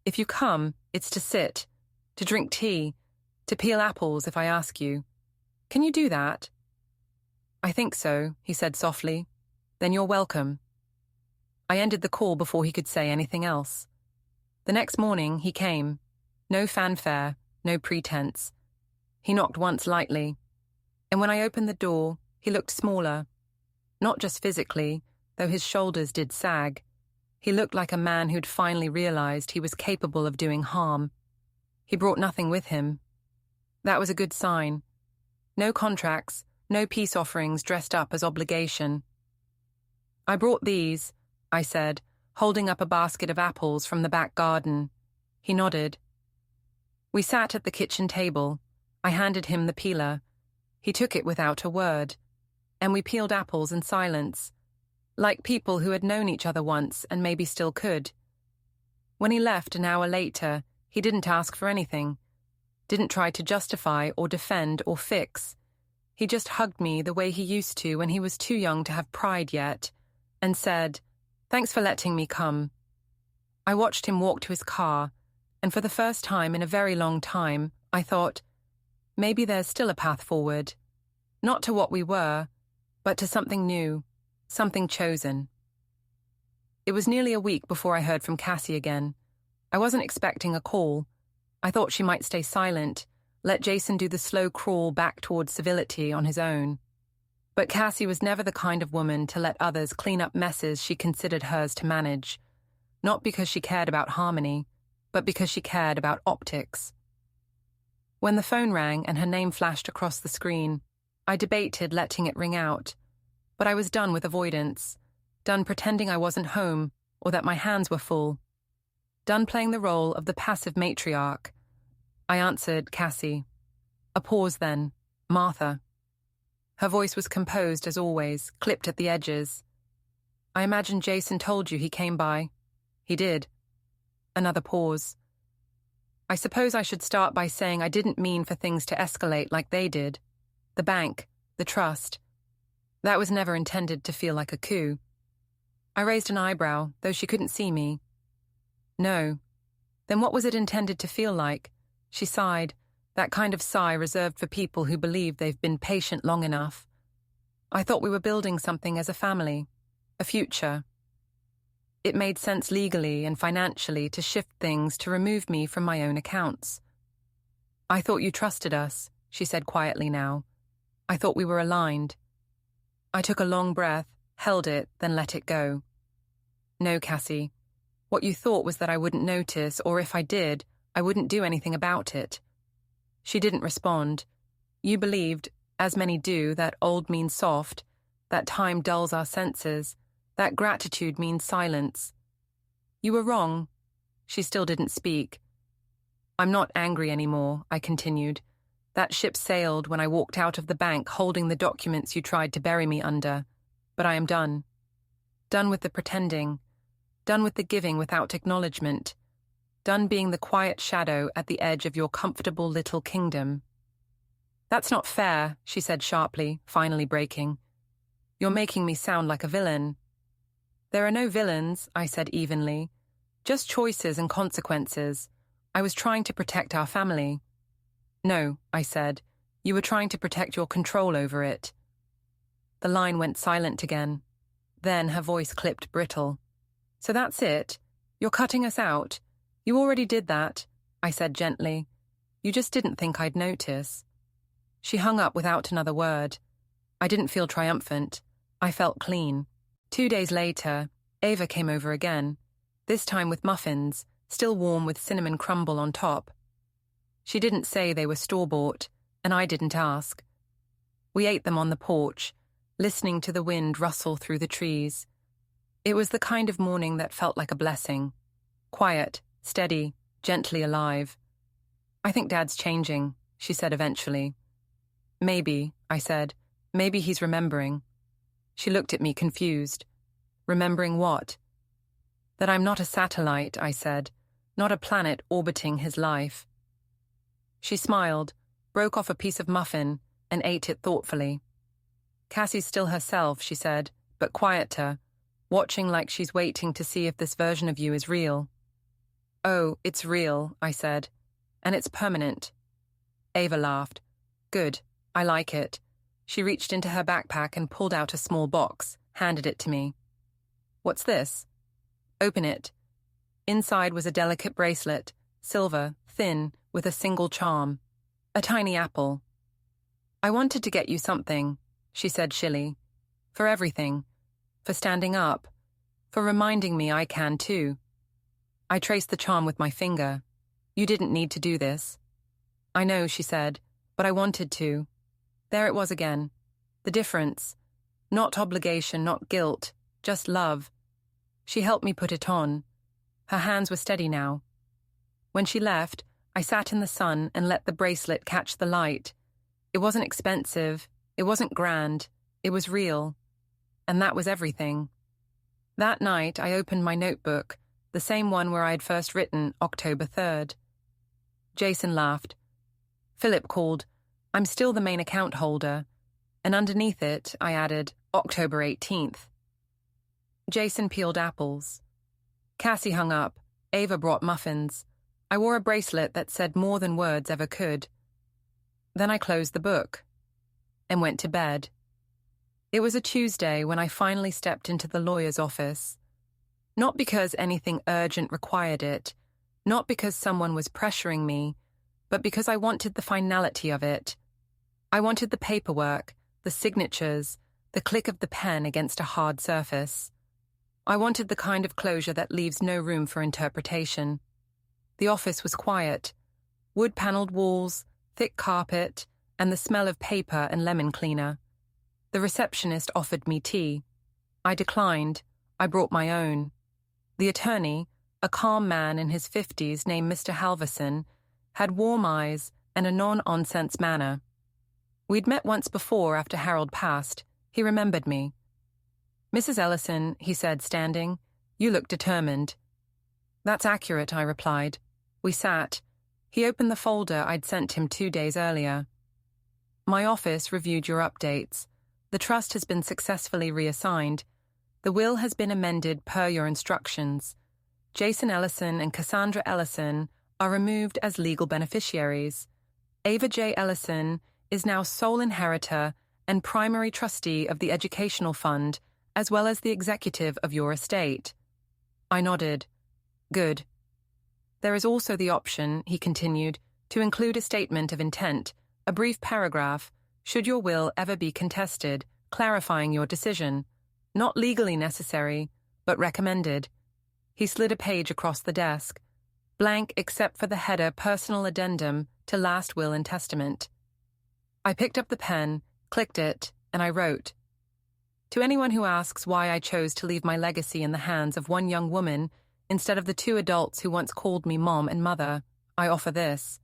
If you come, it's to sit, to drink tea, to peel apples if I ask you. Can you do that? I think so, he said softly. Then you're welcome. I ended the call before he could say anything else. The next morning he came. No fanfare, no pretense. He knocked once lightly, and when I opened the door, he looked smaller. Not just physically, though his shoulders did sag. He looked like a man who'd finally realized he was capable of doing harm. He brought nothing with him. That was a good sign. No contracts, no peace offerings dressed up as obligation. I brought these, I said, holding up a basket of apples from the back garden. He nodded. We sat at the kitchen table. I handed him the peeler. He took it without a word, and we peeled apples in silence, like people who had known each other once and maybe still could. When he left an hour later, he didn't ask for anything, didn't try to justify or defend or fix. He just hugged me the way he used to when he was too young to have pride yet, and said, "Thanks for letting me come." I watched him walk to his car, and for the first time in a very long time, I thought, maybe there's still a path forward. Not to what we were, but to something new, something chosen. It was nearly a week before I heard from Cassie again. I wasn't expecting a call. I thought she might stay silent, let Jason do the slow crawl back towards civility on his own. But Cassie was never the kind of woman to let others clean up messes she considered hers to manage, not because she cared about harmony, but because she cared about optics. When the phone rang and her name flashed across the screen, I debated letting it ring out, but I was done with avoidance, done pretending I wasn't home or that my hands were full, done playing the role of the passive matriarch. I answered Cassie. A pause then. Martha. Her voice was composed as always, clipped at the edges. I imagine Jason told you he came by. He did. Another pause. I suppose I should start by saying I didn't mean for things to escalate like they did. The bank, the trust. That was never intended to feel like a coup. I raised an eyebrow, though she couldn't see me. No. Then what was it intended to feel like? She sighed, that kind of sigh reserved for people who believe they've been patient long enough. I thought we were building something as a family, a future. It made sense legally and financially to shift things to remove me from my own accounts. I thought you trusted us, she said quietly now. I thought we were aligned. I took a long breath, held it, then let it go. No, Cassie. What you thought was that I wouldn't notice, or if I did, I wouldn't do anything about it. She didn't respond. You believed, as many do, that old means soft, that time dulls our senses, that gratitude means silence. You were wrong. She still didn't speak. I'm not angry anymore, I continued. That ship sailed when I walked out of the bank holding the documents you tried to bury me under. But I am done. Done with the pretending. Done with the giving without acknowledgement. Done being the quiet shadow at the edge of your comfortable little kingdom. That's not fair, she said sharply, finally breaking. You're making me sound like a villain. There are no villains, I said evenly. Just choices and consequences. I was trying to protect our family. No, I said. You were trying to protect your control over it. The line went silent again. Then her voice clipped brittle. So that's it? You're cutting us out? You already did that, I said gently. You just didn't think I'd notice. She hung up without another word. I didn't feel triumphant. I felt clean. 2 days later, Ava came over again, this time with muffins, still warm with cinnamon crumble on top. She didn't say they were store-bought, and I didn't ask. We ate them on the porch, listening to the wind rustle through the trees. It was the kind of morning that felt like a blessing. Quiet, steady, gently alive. I think Dad's changing, she said eventually. Maybe, I said. Maybe he's remembering. She looked at me confused. Remembering what? That I'm not a satellite, I said, not a planet orbiting his life. She smiled, broke off a piece of muffin, and ate it thoughtfully. Cassie's still herself, she said, but quieter, watching like she's waiting to see if this version of you is real. Oh, it's real, I said, and it's permanent. Ava laughed. Good, I like it. She reached into her backpack and pulled out a small box, handed it to me. What's this? Open it. Inside was a delicate bracelet, silver, thin, with a single charm. A tiny apple. I wanted to get you something, she said shilly. For everything. For standing up. For reminding me I can too. I traced the charm with my finger. You didn't need to do this. I know, she said, but I wanted to. There it was again. The difference. Not obligation, not guilt, just love. She helped me put it on. Her hands were steady now. When she left, I sat in the sun and let the bracelet catch the light. It wasn't expensive. It wasn't grand. It was real. And that was everything. That night, I opened my notebook, the same one where I had first written October 3rd. Jason laughed. Philip called. I'm still the main account holder. And underneath it, I added October 18th. Jason peeled apples. Cassie hung up. Ava brought muffins. I wore a bracelet that said more than words ever could. Then I closed the book and went to bed. It was a Tuesday when I finally stepped into the lawyer's office. Not because anything urgent required it, not because someone was pressuring me, but because I wanted the finality of it. I wanted the paperwork, the signatures, the click of the pen against a hard surface. I wanted the kind of closure that leaves no room for interpretation. The office was quiet. Wood-paneled walls, thick carpet, and the smell of paper and lemon cleaner. The receptionist offered me tea. I declined. I brought my own. The attorney, a calm man in his 50s named Mr. Halverson, had warm eyes and a non-nonsense manner. We'd met once before after Harold passed. He remembered me. Mrs. Ellison, he said, standing, you look determined. That's accurate, I replied. We sat. He opened the folder I'd sent him 2 days earlier. My office reviewed your updates. The trust has been successfully reassigned. The will has been amended per your instructions. Jason Ellison and Cassandra Ellison are removed as legal beneficiaries. Ava J. Ellison is now sole inheritor and primary trustee of the educational fund, as well as the executive of your estate. I nodded. Good. There is also the option, he continued, to include a statement of intent, a brief paragraph, should your will ever be contested, clarifying your decision. Not legally necessary, but recommended. He slid a page across the desk, blank except for the header personal addendum to last will and testament. I picked up the pen, clicked it, and I wrote. To anyone who asks why I chose to leave my legacy in the hands of one young woman instead of the two adults who once called me mom and mother, I offer this.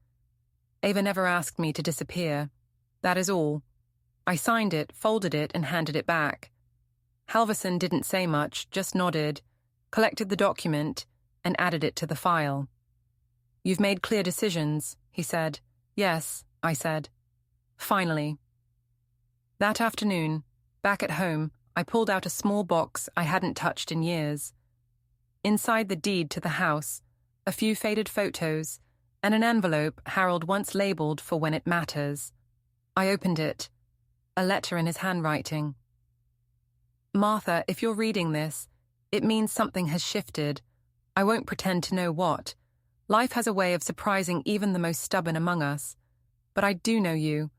Ava never asked me to disappear. That is all. I signed it, folded it, and handed it back. Halverson didn't say much, just nodded, collected the document, and added it to the file. You've made clear decisions, he said. Yes, I said. Finally. That afternoon, back at home, I pulled out a small box I hadn't touched in years. Inside the deed to the house, a few faded photos, and an envelope Harold once labeled for when it matters. I opened it. A letter in his handwriting. Martha, if you're reading this, it means something has shifted. I won't pretend to know what. Life has a way of surprising even the most stubborn among us. But I do know you.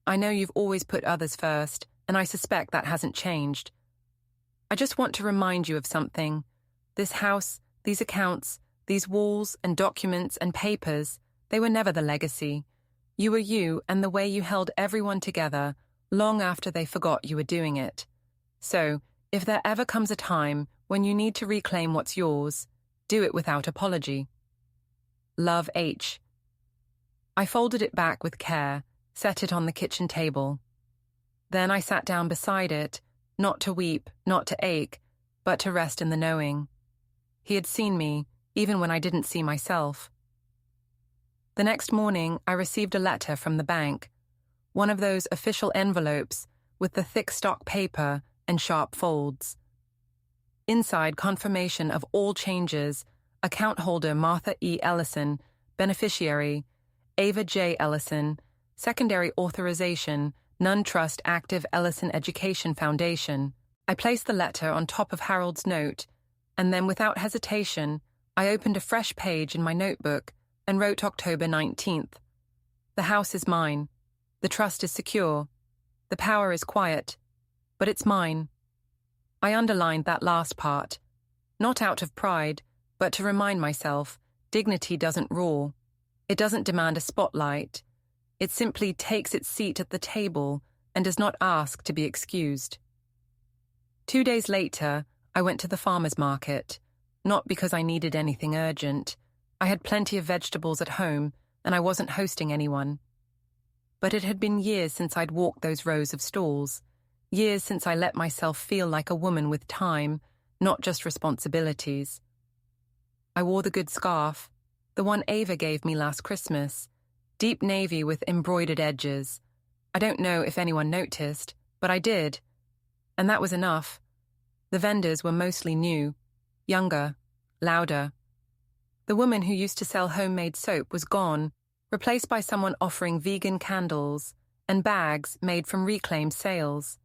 I know you've always put others first, and I suspect that hasn't changed. I just want to remind you of something. This house, these accounts, these walls and documents and papers, they were never the legacy. You were you and the way you held everyone together long after they forgot you were doing it. So, if there ever comes a time when you need to reclaim what's yours, do it without apology. Love, H. I folded it back with care, set it on the kitchen table. Then I sat down beside it, not to weep, not to ache, but to rest in the knowing. He had seen me, even when I didn't see myself. The next morning, I received a letter from the bank, one of those official envelopes with the thick stock paper and sharp folds. Inside, confirmation of all changes, account holder Martha E. Ellison, beneficiary, Ava J. Ellison, secondary authorization, non-trust active Ellison Education Foundation. I placed the letter on top of Harold's note, and then without hesitation, I opened a fresh page in my notebook and wrote October 19th. The house is mine. The trust is secure. The power is quiet. But it's mine. I underlined that last part, not out of pride, but to remind myself, dignity doesn't roar. It doesn't demand a spotlight. It simply takes its seat at the table and does not ask to be excused. 2 days later, I went to the farmer's market, not because I needed anything urgent. I had plenty of vegetables at home, and I wasn't hosting anyone. But it had been years since I'd walked those rows of stalls, years since I let myself feel like a woman with time, not just responsibilities. I wore the good scarf, the one Ava gave me last Christmas, deep navy with embroidered edges. I don't know if anyone noticed, but I did. And that was enough. The vendors were mostly new, younger, louder. The woman who used to sell homemade soap was gone, replaced by someone offering vegan candles and bags made from reclaimed sales.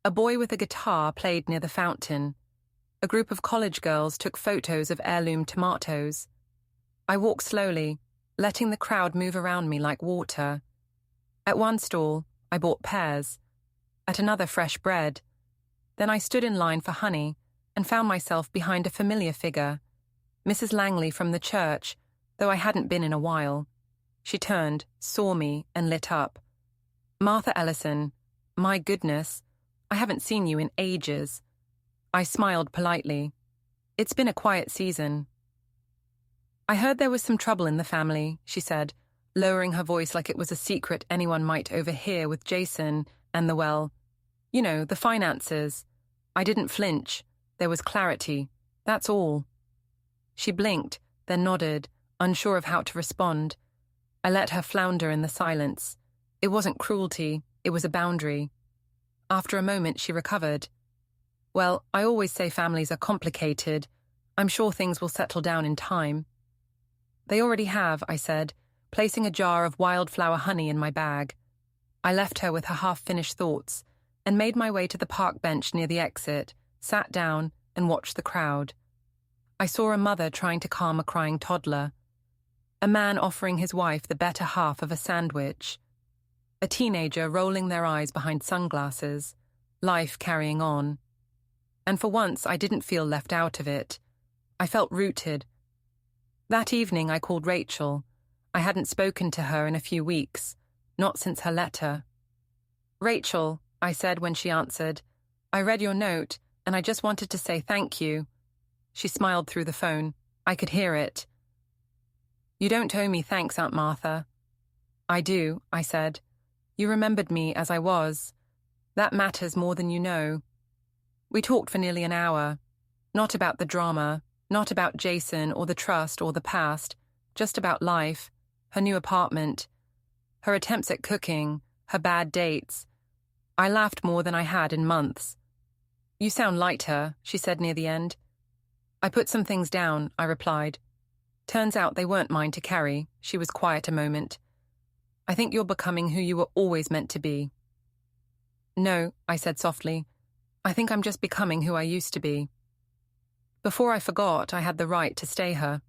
A boy with a guitar played near the fountain. A group of college girls took photos of heirloom tomatoes. I walked slowly, letting the crowd move around me like water. At one stall, I bought pears. At another, fresh bread. Then I stood in line for honey and found myself behind a familiar figure, Mrs. Langley from the church, though I hadn't been in a while. She turned, saw me, and lit up. Martha Ellison, my goodness, I haven't seen you in ages. I smiled politely. It's been a quiet season. I heard there was some trouble in the family, she said, lowering her voice like it was a secret anyone might overhear with Jason and the finances. I didn't flinch. There was clarity. That's all. She blinked, then nodded, unsure of how to respond. I let her flounder in the silence. It wasn't cruelty, it was a boundary. After a moment, she recovered. Well, I always say families are complicated. I'm sure things will settle down in time. They already have, I said, placing a jar of wildflower honey in my bag. I left her with her half-finished thoughts and made my way to the park bench near the exit, sat down, and watched the crowd. I saw a mother trying to calm a crying toddler, a man offering his wife the better half of a sandwich, a teenager rolling their eyes behind sunglasses, life carrying on. And for once I didn't feel left out of it. I felt rooted. That evening I called Rachel. I hadn't spoken to her in a few weeks, not since her letter. "Rachel," I said when she answered, "I read your note, and I just wanted to say thank you." She smiled through the phone. I could hear it. "You don't owe me thanks, Aunt Martha." "I do," I said. "You remembered me as I was. That matters more than you know." We talked for nearly an hour. Not about the drama, not about Jason or the trust or the past, just about life, her new apartment, her attempts at cooking, her bad dates. I laughed more than I had in months. "You sound lighter," she said near the end. "I put some things down," I replied. "Turns out they weren't mine to carry." She was quiet a moment. "I think you're becoming who you were always meant to be." "No," I said softly. "I think I'm just becoming who I used to be." Before I forgot, I had the right to stay her.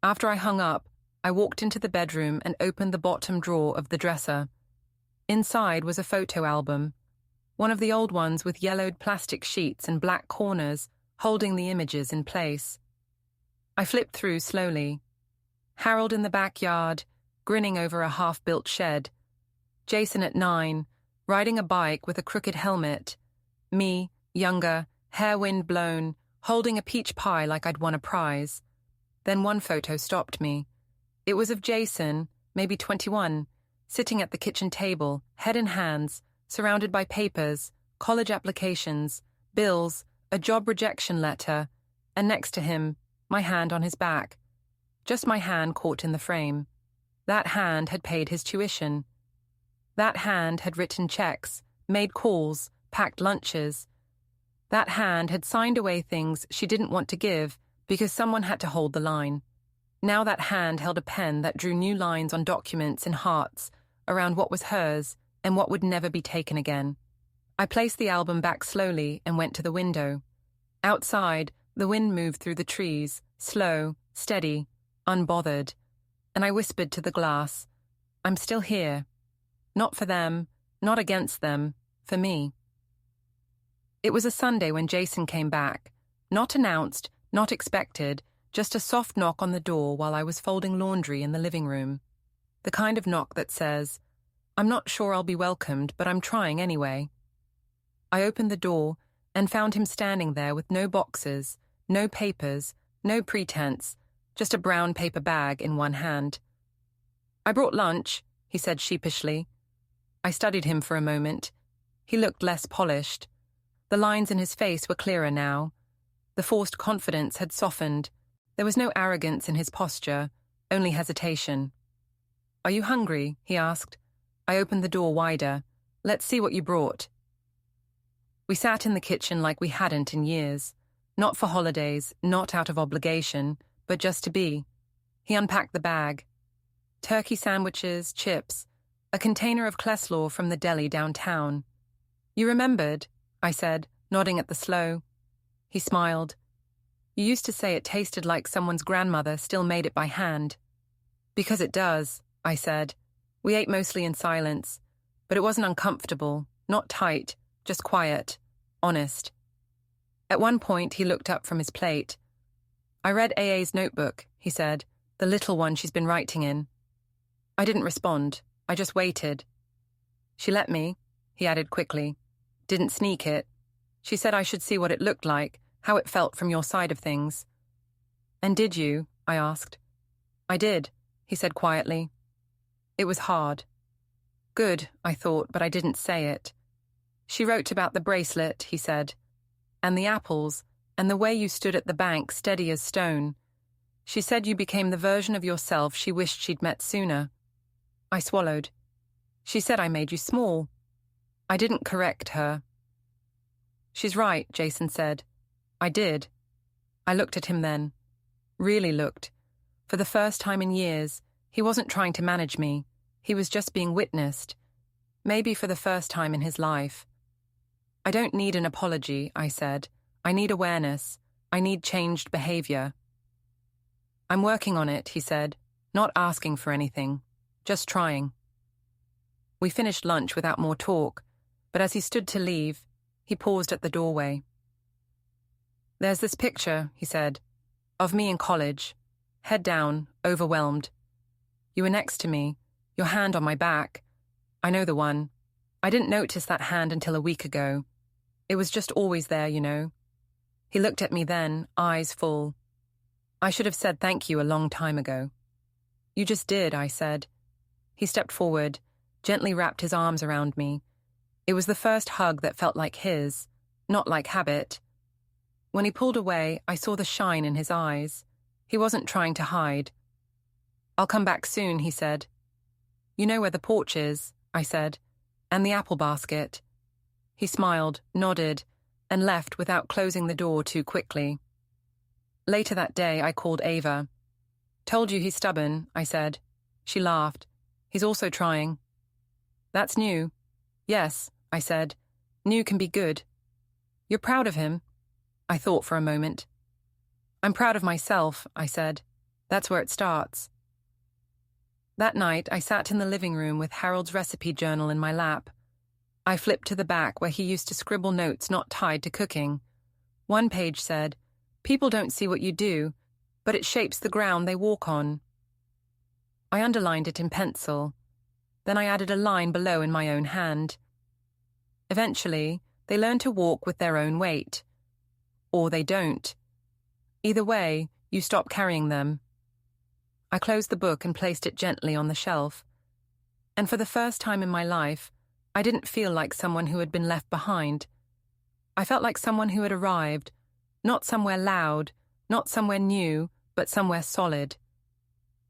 After I hung up, I walked into the bedroom and opened the bottom drawer of the dresser. Inside was a photo album, one of the old ones with yellowed plastic sheets and black corners holding the images in place. I flipped through slowly. Harold in the backyard, grinning over a half-built shed. Jason at 9, riding a bike with a crooked helmet. Me, younger, hair wind blown, holding a peach pie like I'd won a prize. Then one photo stopped me. It was of Jason, maybe 21, sitting at the kitchen table, head in hands, surrounded by papers, college applications, bills, a job rejection letter, and next to him, my hand on his back. Just my hand caught in the frame. That hand had paid his tuition. That hand had written checks, made calls, packed lunches. That hand had signed away things she didn't want to give because someone had to hold the line. Now that hand held a pen that drew new lines on documents in hearts around what was hers and what would never be taken again. I placed the album back slowly and went to the window. Outside, the wind moved through the trees, slow, steady, unbothered, and I whispered to the glass, "I'm still here. Not for them, not against them, for me." It was a Sunday when Jason came back. Not announced, not expected, just a soft knock on the door while I was folding laundry in the living room. The kind of knock that says, "I'm not sure I'll be welcomed, but I'm trying anyway." I opened the door and found him standing there with no boxes, no papers, no pretense, just a brown paper bag in one hand. "I brought lunch," he said sheepishly. I studied him for a moment. He looked less polished. The lines in his face were clearer now. The forced confidence had softened. There was no arrogance in his posture, only hesitation. "Are you hungry?" he asked. I opened the door wider. "Let's see what you brought." We sat in the kitchen like we hadn't in years. Not for holidays, not out of obligation, but just to be. He unpacked the bag. Turkey sandwiches, chips, a container of Kleslaw from the deli downtown. "You remembered?" I said, nodding at the slow. He smiled. "You used to say it tasted like someone's grandmother still made it by hand." "Because it does," I said. We ate mostly in silence, but it wasn't uncomfortable, not tight, just quiet, honest. At one point, he looked up from his plate. "I read AA's notebook," he said, "the little one she's been writing in." I didn't respond. I just waited. "She let me," he added quickly. "Didn't sneak it. She said I should see what it looked like, how it felt from your side of things." "And did you?" I asked. "I did," he said quietly. "It was hard." Good, I thought, but I didn't say it. "She wrote about the bracelet," he said, "and the apples, and the way you stood at the bank steady as stone. She said you became the version of yourself she wished she'd met sooner." I swallowed. "She said I made you small." I didn't correct her. "She's right," Jason said. I did. I looked at him then. Really looked. For the first time in years, he wasn't trying to manage me. He was just being witnessed. maybe for the first time in his life. I don't need an apology, I said. I need awareness. I need changed behavior. I'm working on it, he said, not asking for anything, just trying. We finished lunch without more talk, but as he stood to leave, he paused at the doorway. There's this picture, he said, of me in college, head down, overwhelmed. You were next to me, your hand on my back. I know the one. I didn't notice that hand until a week ago. It was just always there, you know. He looked at me then, eyes full. I should have said thank you a long time ago. You just did, I said. He stepped forward, gently wrapped his arms around me. It was the first hug that felt like his, not like habit. When he pulled away, I saw the shine in his eyes. He wasn't trying to hide. I'll come back soon, he said. You know where the porch is, I said, and the apple basket. He smiled, nodded, and left without closing the door too quickly. Later that day, I called Ava. Told you he's stubborn, I said. She laughed. He's also trying. That's new. Yes, I said. New can be good. You're proud of him? I thought for a moment. I'm proud of myself, I said. That's where it starts. That night, I sat in the living room with Harold's recipe journal in my lap. I flipped to the back where he used to scribble notes not tied to cooking. One page said, "People don't see what you do, but it shapes the ground they walk on." I underlined it in pencil. Then I added a line below in my own hand. Eventually, they learn to walk with their own weight. Or they don't. Either way, you stop carrying them. I closed the book and placed it gently on the shelf. And for the first time in my life, I didn't feel like someone who had been left behind. I felt like someone who had arrived, not somewhere loud, not somewhere new, but somewhere solid.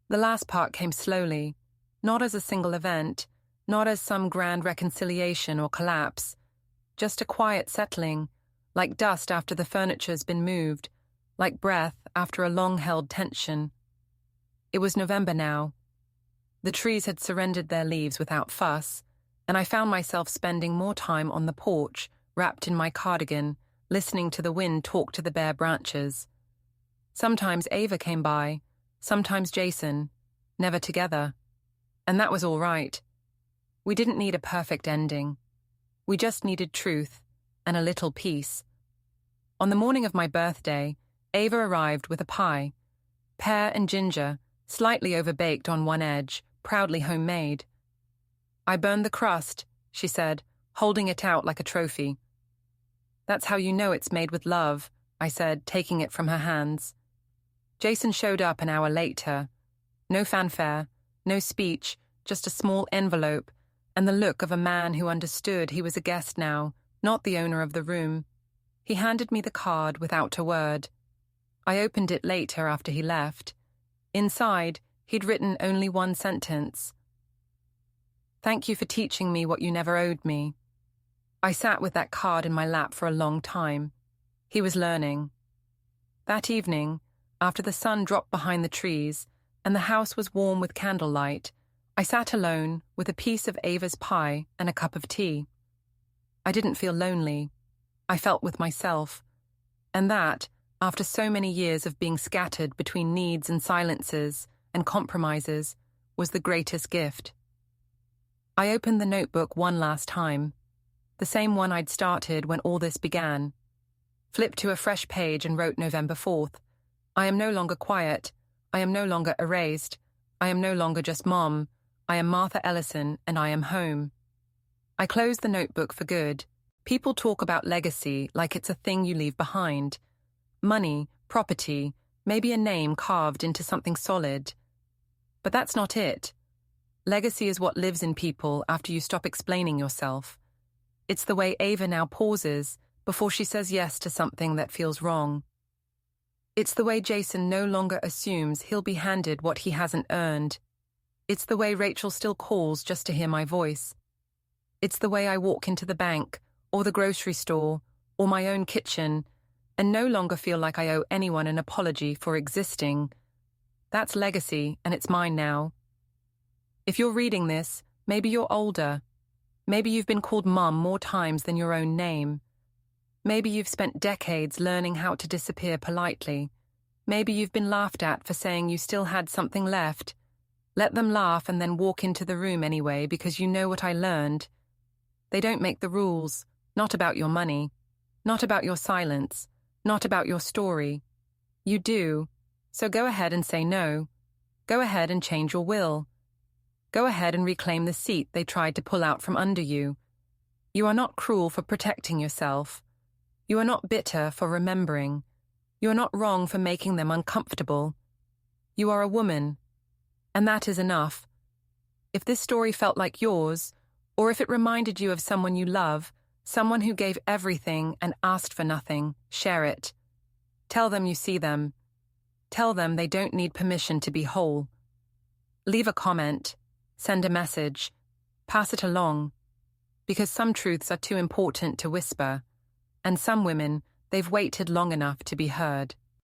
The last part came slowly, not as a single event, not as some grand reconciliation or collapse, just a quiet settling, like dust after the furniture's been moved, like breath after a long-held tension. It was November now. The trees had surrendered their leaves without fuss, and I found myself spending more time on the porch, wrapped in my cardigan, listening to the wind talk to the bare branches. Sometimes Ava came by, sometimes Jason, never together. And that was all right. We didn't need a perfect ending. We just needed truth and a little peace. On the morning of my birthday, Ava arrived with a pie, pear and ginger, slightly overbaked on one edge, proudly homemade. I burned the crust, she said, holding it out like a trophy. That's how you know it's made with love, I said, taking it from her hands. Jason showed up an hour later. No fanfare, no speech, just a small envelope, and the look of a man who understood he was a guest now, not the owner of the room. He handed me the card without a word. I opened it later after he left. Inside, he'd written only one sentence. Thank you for teaching me what you never owed me. I sat with that card in my lap for a long time. He was learning. That evening, after the sun dropped behind the trees and the house was warm with candlelight, I sat alone with a piece of Ava's pie and a cup of tea. I didn't feel lonely. I felt with myself. And that, after so many years of being scattered between needs and silences and compromises, was the greatest gift. I opened the notebook one last time, the same one I'd started when all this began. Flipped to a fresh page and wrote November 4th. I am no longer quiet. I am no longer erased. I am no longer just Mom. I am Martha Ellison, and I am home. I closed the notebook for good. People talk about legacy like it's a thing you leave behind. Money, property, maybe a name carved into something solid. But that's not it. Legacy is what lives in people after you stop explaining yourself. It's the way Ava now pauses before she says yes to something that feels wrong. It's the way Jason no longer assumes he'll be handed what he hasn't earned. It's the way Rachel still calls just to hear my voice. It's the way I walk into the bank, or the grocery store, or my own kitchen, and no longer feel like I owe anyone an apology for existing. That's legacy, and it's mine now. If you're reading this, maybe you're older. Maybe you've been called mum more times than your own name. Maybe you've spent decades learning how to disappear politely. Maybe you've been laughed at for saying you still had something left. Let them laugh and then walk into the room anyway, because you know what I learned. They don't make the rules, not about your money, not about your silence, not about your story. You do, so go ahead and say no. Go ahead and change your will. Go ahead and reclaim the seat they tried to pull out from under you. You are not cruel for protecting yourself. You are not bitter for remembering. You are not wrong for making them uncomfortable. You are a woman, and that is enough. If this story felt like yours, or if it reminded you of someone you love, someone who gave everything and asked for nothing, share it. Tell them you see them. Tell them they don't need permission to be whole. Leave a comment, send a message, pass it along, because some truths are too important to whisper, and some women, they've waited long enough to be heard.